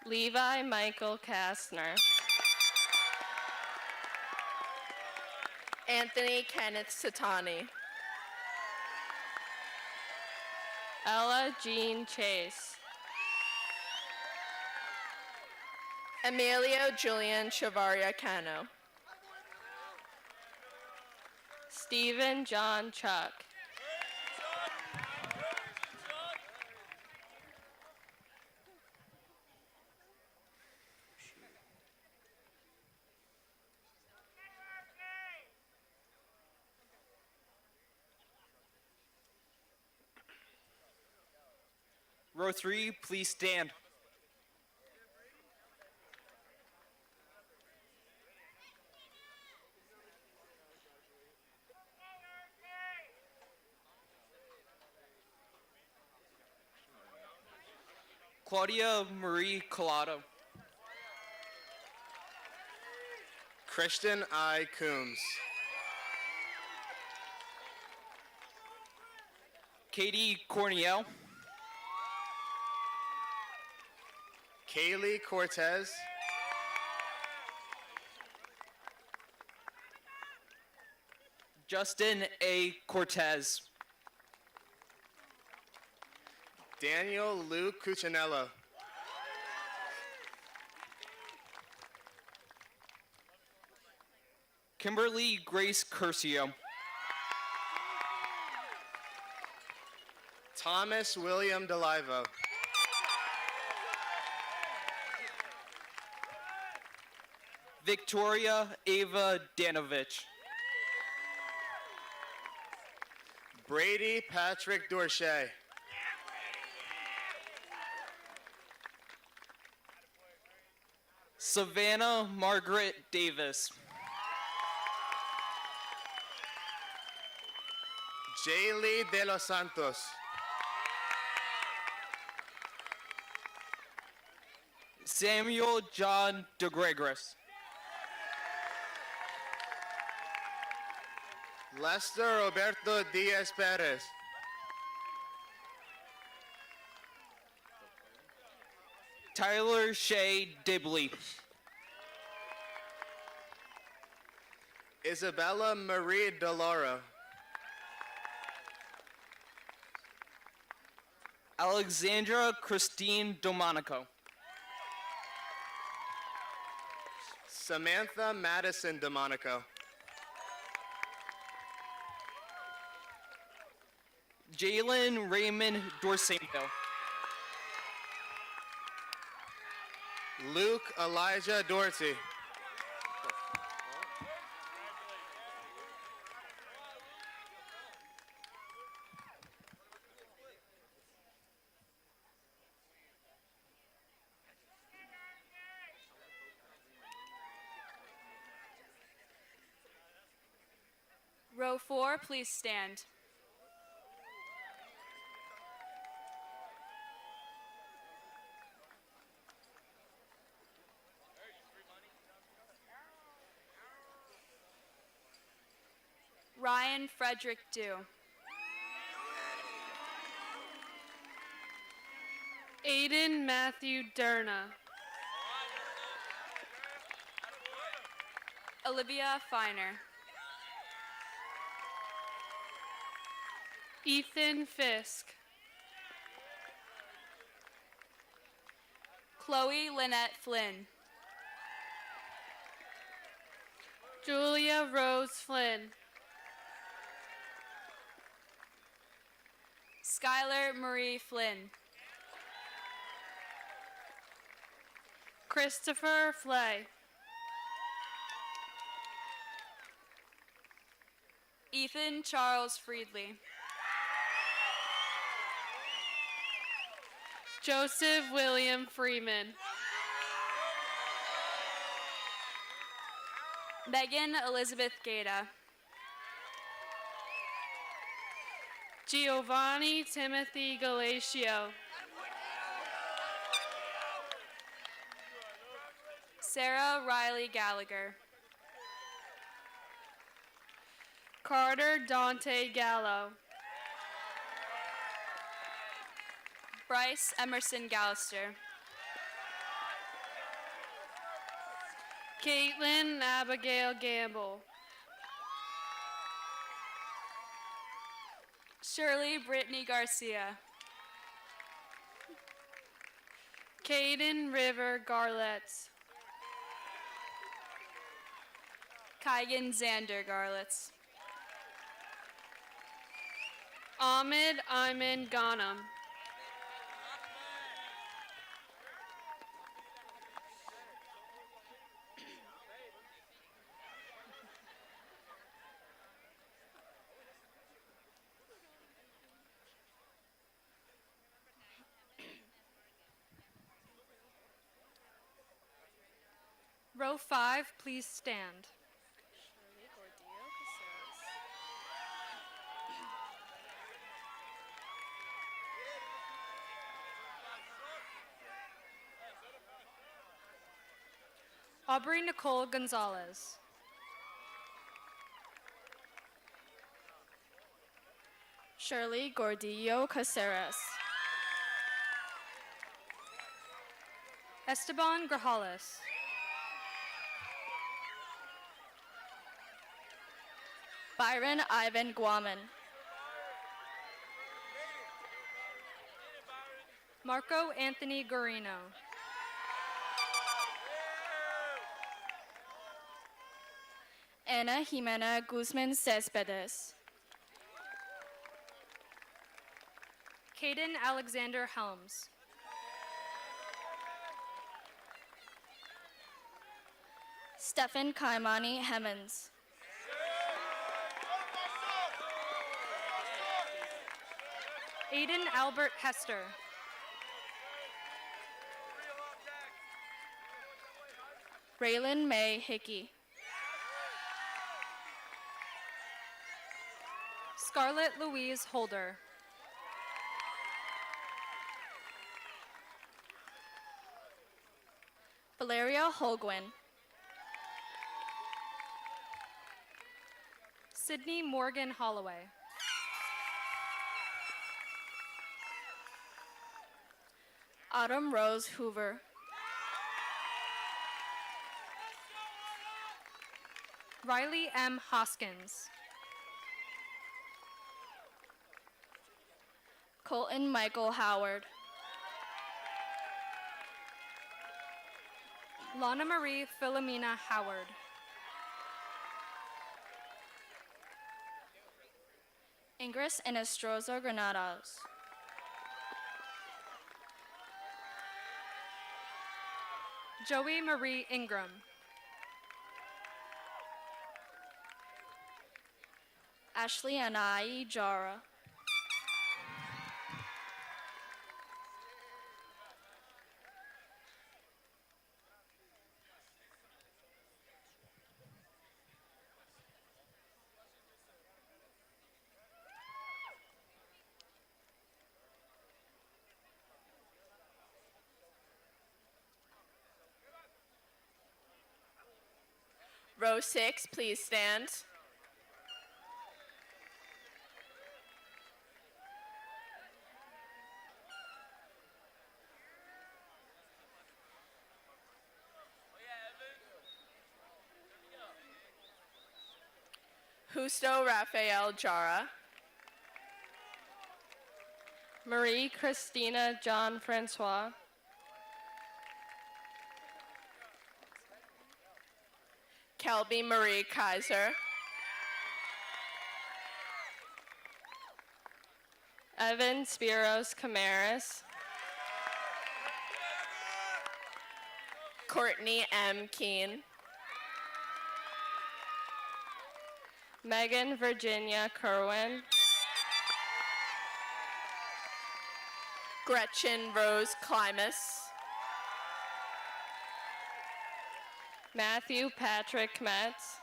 S6: Levi Michael Kastner.
S8: Anthony Kenneth Satani.
S6: Ella Jean Chase.
S8: Emilio Julian Chavaria Cano.
S6: Stephen John Chuck.
S9: Row 3, please stand. Claudia Marie Collado.
S10: Christian I. Coombs.
S9: Katie Corniel.
S10: Kaylee Cortez.
S9: Justin A. Cortez.
S10: Daniel Lou Cuccinello.
S9: Kimberly Grace Curcio.
S10: Thomas William DeLivo.
S9: Victoria Ava Danovich.
S10: Brady Patrick Dorche.
S9: Savannah Margaret Davis.
S10: Jaylee De Los Santos.
S9: Samuel John DeGregris.
S10: Lester Roberto Diaz Perez.
S9: Tyler Shea Dibley.
S10: Isabella Marie DeLauro.
S9: Alexandra Christine Domanico.
S10: Samantha Madison DeMonico.
S9: Jalen Raymond Dorsanto.
S10: Luke Elijah Doherty.
S3: Row 4, please stand. Ryan Frederick Dew.
S6: Aiden Matthew Derna.
S3: Olivia Finer.
S6: Ethan Fisk.
S3: Chloe Lynette Flynn.
S6: Julia Rose Flynn.
S3: Skylar Marie Flynn.
S6: Christopher Flay.
S3: Ethan Charles Friedley.
S7: Joseph William Freeman.
S3: Megan Elizabeth Gata.
S7: Giovanni Timothy Galatio.
S3: Sarah Riley Gallagher.
S7: Carter Dante Gallo.
S3: Bryce Emerson Gallister.
S7: Caitlin Abigail Gamble.
S3: Shirley Brittany Garcia.
S7: Caden River Garletts.
S3: Kygan Xander Garlitz.
S7: Ahmed Ayman Ghanem. Row 5, please stand. Aubrey Nicole Gonzalez.
S8: Shirley Gordillo Caceres.
S7: Esteban Grajales.
S8: Byron Ivan Guaman.
S7: Marco Anthony Guarino.
S8: Ana Jimena Guzman Cespedes.
S7: Caden Alexander Helms.
S8: Stefan Kaimani Hemmons.
S7: Aiden Albert Hester.
S8: Raylan May Hickey.
S7: Scarlett Louise Holder.
S8: Valeria Holguin.
S7: Sydney Morgan Holloway.
S8: Autumn Rose Hoover.
S7: Riley M. Hoskins.
S8: Colton Michael Howard.
S7: Lana Marie Philomena Howard.
S8: Ingris Enestrosa Granados.
S7: Joey Marie Ingram.
S8: Ashley Anai Jara. Row 6, please stand. Justo Rafael Jara.
S7: Marie Christina John Francois.
S8: Kelby Marie Kaiser.
S7: Evan Spiros Camaris.
S8: Courtney M. Keene.
S6: Megan Virginia Kerwin,
S8: Gretchen Rose Klimas,
S6: Matthew Patrick Metz,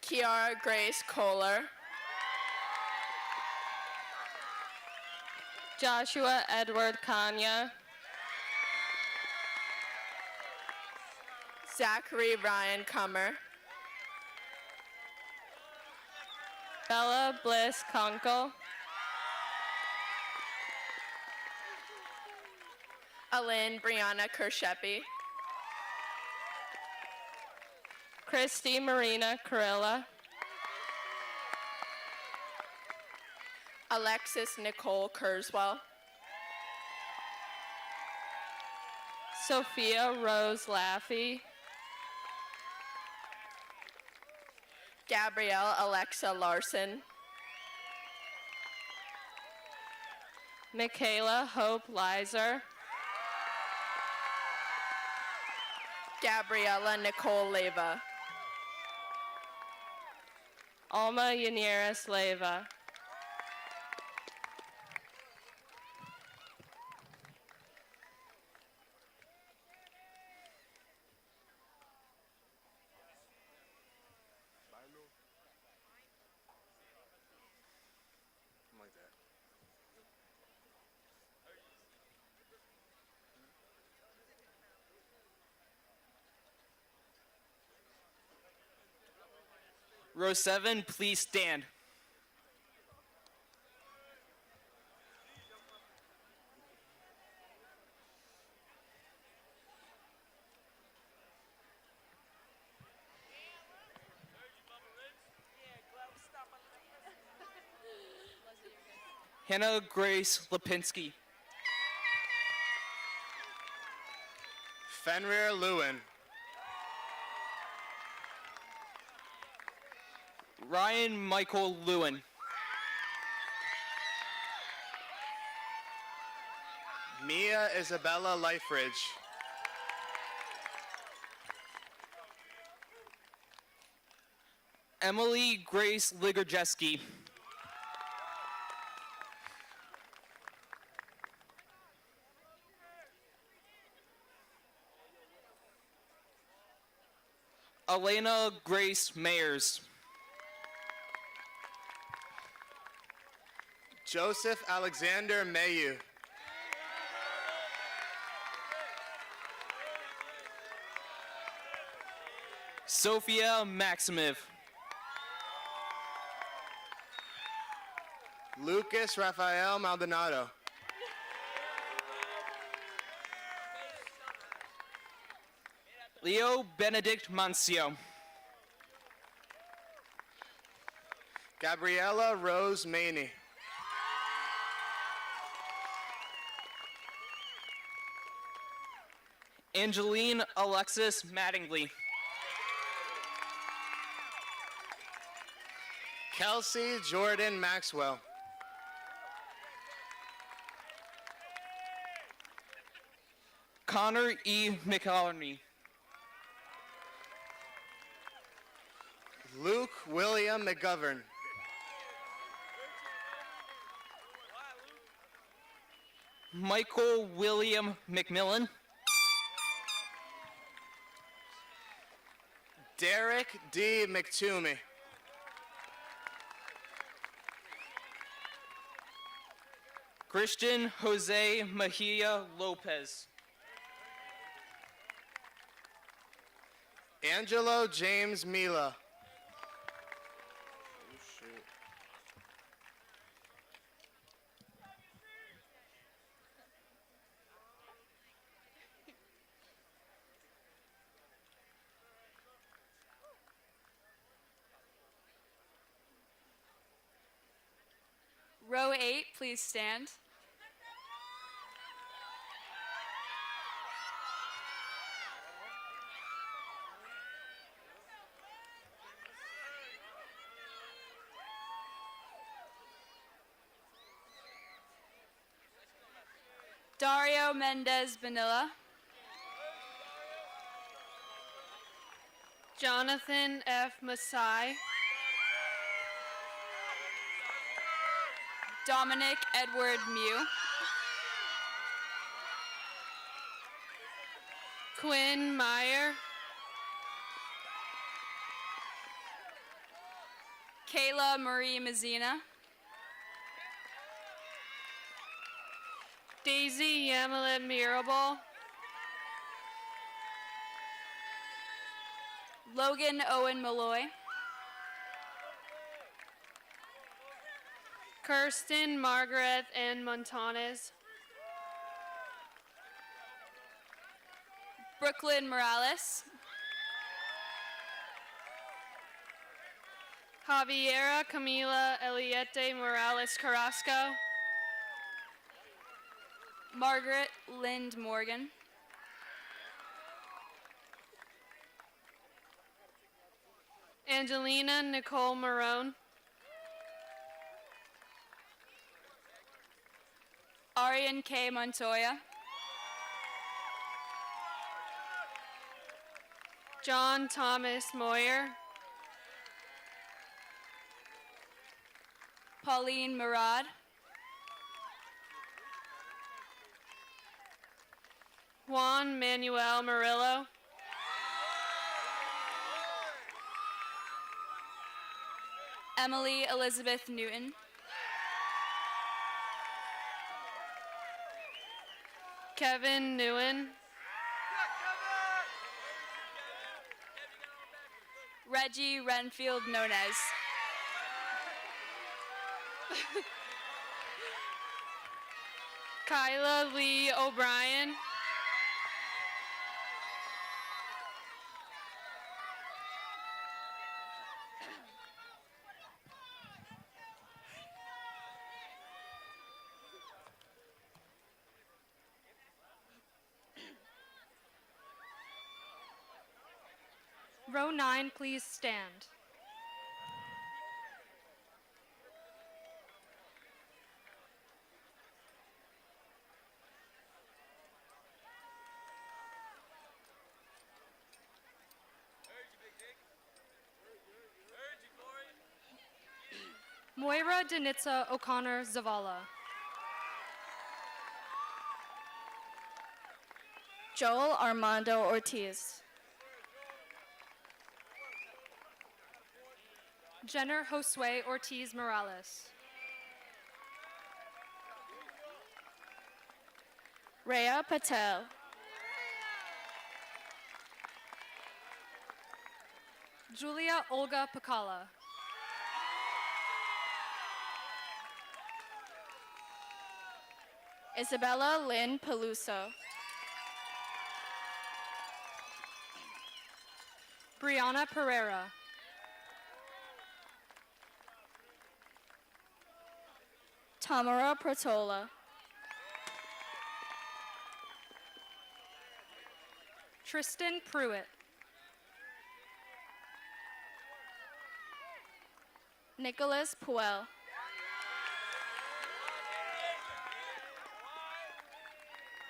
S8: Kiara Grace Kohler,
S6: Joshua Edward Kanya,
S8: Zachary Ryan Kummer,
S6: Bella Bliss Kunkel,
S8: Alin Brianna Kershepi,
S6: Christy Marina Carilla,
S8: Alexis Nicole Kurzweil,
S6: Sophia Rose Laffey,
S8: Gabrielle Alexa Larson,
S6: Michaela Hope Lizer,
S8: Gabriella Nicole Leva,
S6: Alma Yanieris Leva,
S2: Like that.
S9: Row 7, please stand. Hannah Grace Lipinski,
S10: Fenrir Lewin.
S9: Ryan Michael Lewin,
S10: Mia Isabella Liferidge.
S9: Emily Grace Ligerjeski, Elena Grace Mayers,
S10: Joseph Alexander Mayu.
S9: Sophia Maximov,
S10: Lucas Rafael Maldonado.
S9: Leo Benedict Mancio,
S10: Gabriella Rose Maney.
S9: Angeline Alexis Mattingly,
S10: Kelsey Jordan Maxwell.
S9: Connor E. McIlhenny,
S10: Luke William McGovern.
S9: Michael William McMillan,
S10: Derek D. McToomey.
S9: Christian Jose Mejia Lopez,
S10: Angelo James Mila.
S11: Row 8, please stand. Dario Mendez Vanilla.
S7: Jonathan F. Masai,
S11: Dominic Edward Mew,
S7: Quinn Meyer,
S11: Kayla Marie Mazina,
S7: Daisy Yamilet Mirabal,
S11: Logan Owen Malloy,
S7: Kirsten Margaret Ann Montanes,
S11: Brooklyn Morales,
S7: Javiera Camila Eliete Morales Carrasco,
S11: Margaret Lind Morgan,
S7: Angelina Nicole Marone,
S11: Arian K. Montoya,
S7: John Thomas Moyer,
S11: Pauline Murad,
S7: Juan Manuel Murillo,
S11: Emily Elizabeth Newton,
S7: Kevin Newen,
S11: Reggie Renfield Nunez,
S7: Kyla Lee O'Brien, Row 9, please stand. Moira Denitza O'Connor Zavala.
S8: Joel Armando Ortiz.
S7: Jenner Josue Ortiz Morales.
S8: Rhea Patel.
S7: Julia Olga Pacala.
S8: Isabella Lynn Peluso.
S7: Brianna Pereira.
S8: Tamara Protola.
S7: Tristan Pruitt.
S8: Nicholas Puel.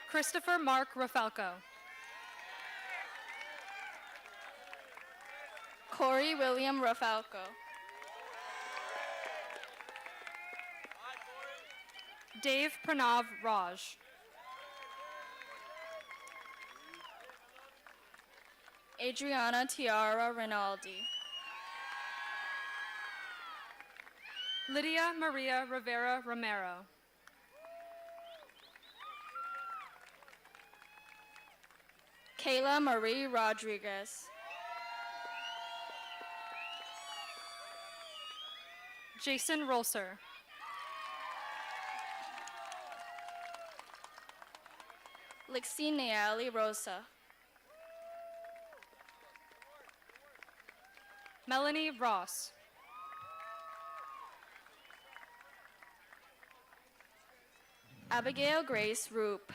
S7: Christopher Mark Rafalco.
S8: Corey William Rafalco.
S7: Dave Pranav Raj.
S8: Adriana Tiara Rinaldi.
S7: Lydia Maria Rivera Romero.
S8: Kayla Marie Rodriguez.
S7: Jason Rolser.
S8: Lixie Neali Rosa.
S7: Melanie Ross.
S8: Abigail Grace Roop.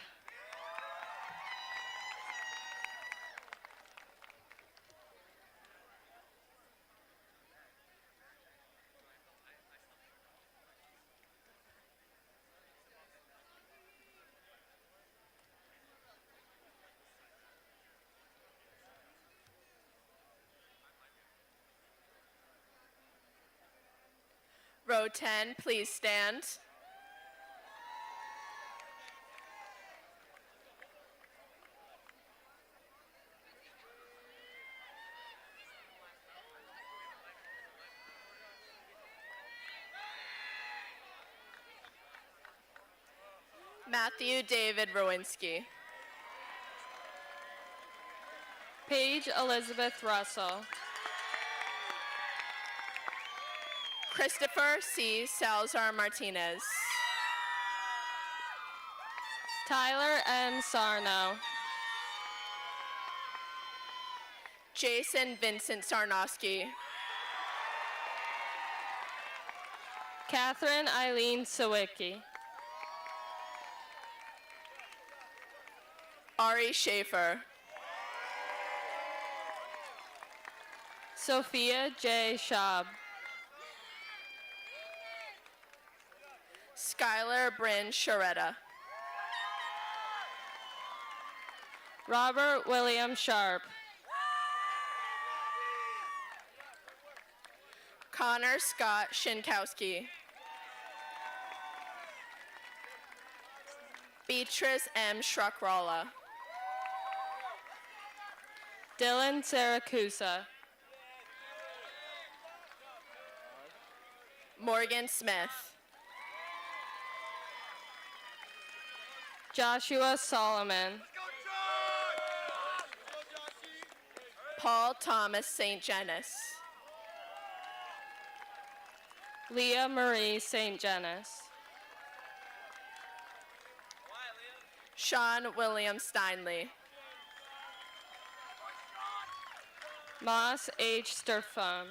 S12: Row 10, please stand. Matthew David Rowinski.
S6: Paige Elizabeth Russell.
S12: Christopher C. Salazar Martinez.
S6: Tyler M. Sarno.
S12: Jason Vincent Sarnowski.
S6: Catherine Eileen Sawicki.
S12: Ari Schaefer.
S6: Sophia J. Schaub.
S12: Skylar Bryn Sharetta.
S6: Robert William Sharp.
S12: Connor Scott Shinkowski. Beatrice M. Shrukrala.
S6: Dylan Saracusa.
S12: Morgan Smith.
S6: Joshua Solomon.
S12: Paul Thomas St. Genis.
S6: Leah Marie St. Genis.
S12: Sean William Steinley.
S6: Moss H. Sturfum.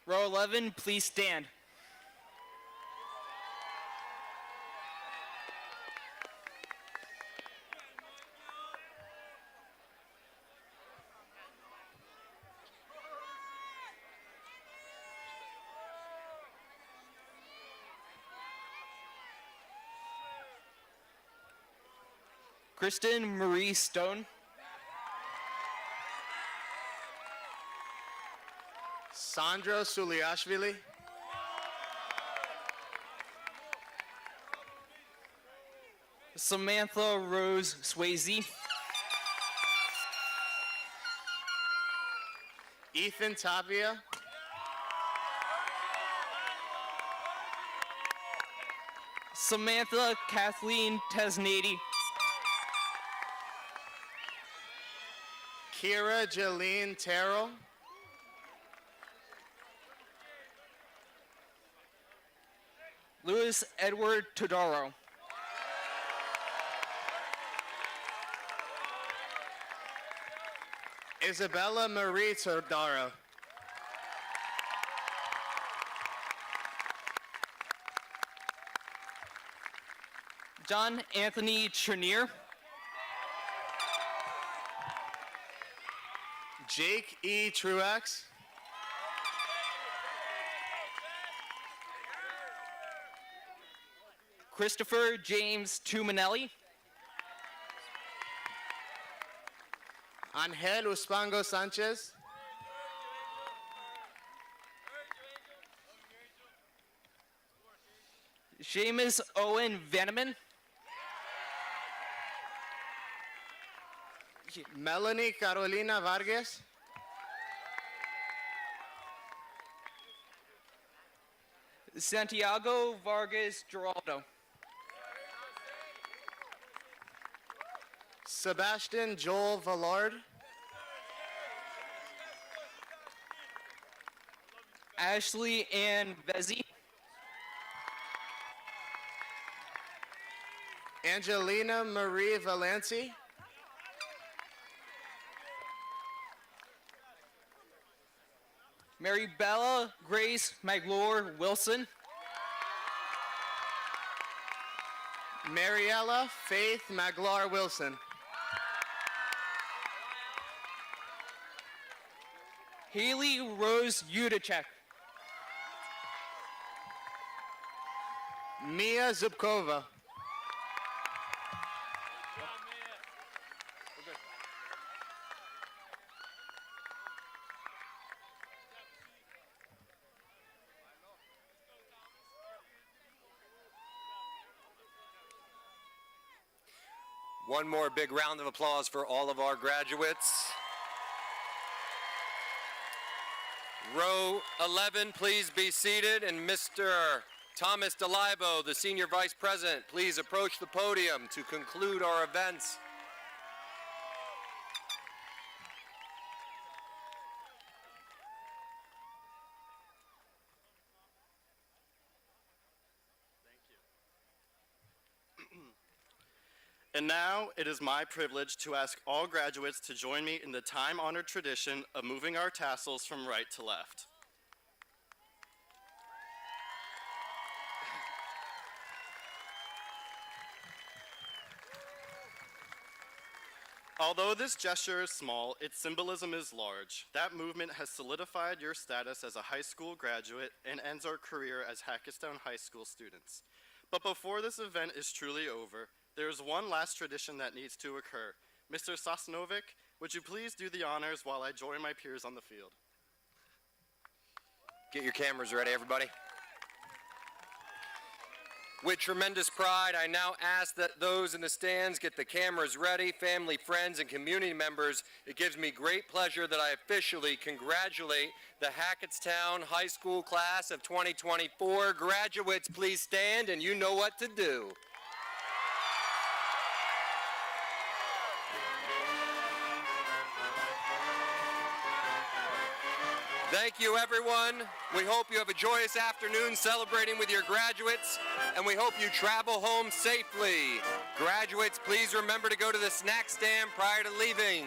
S9: Row 11, please stand. Kristen Marie Stone.
S10: Sandra Suliashvili.
S9: Samantha Rose Swayze.
S10: Ethan Tapia.
S9: Samantha Kathleen Tesnady.
S10: Kira Jeline Terrell.
S9: Louis Edward Todaro.
S10: Isabella Marie Todaro.
S9: John Anthony Chenier.
S10: Jake E. Truax.
S9: Christopher James Tuminelli.
S10: Angel Uspango Sanchez.
S9: Seamus Owen Veneman.
S10: Melanie Carolina Vargas.
S9: Santiago Vargas Geraldo.
S10: Sebastian Joel Vallard.
S9: Ashley Ann Vezzi.
S10: Angelina Marie Valenci.
S9: Mary Bella Grace Maglore Wilson.
S10: Mariella Faith Maglar Wilson.
S9: Haley Rose Udacek.
S10: Mia Zubkova.
S2: One more big round of applause for all of our graduates. Row 11, please be seated, and Mr. Thomas Delibo, the Senior Vice President, please approach the podium to conclude our events.
S13: And now it is my privilege to ask all graduates to join me in the time-honored tradition of moving our tassels from right to left. Although this gesture is small, its symbolism is large. That movement has solidified your status as a high school graduate and ends our career as Hackettstown High School students. But before this event is truly over, there is one last tradition that needs to occur. Mr. Sosnovic, would you please do the honors while I join my peers on the field?
S2: Get your cameras ready, everybody. With tremendous pride, I now ask that those in the stands get the cameras ready, family, friends, and community members. It gives me great pleasure that I officially congratulate the Hackettstown High School class of 2024. Graduates, please stand, and you know what to do. Thank you, everyone. We hope you have a joyous afternoon celebrating with your graduates, and we hope you travel home safely. Graduates, please remember to go to the snack stand prior to leaving.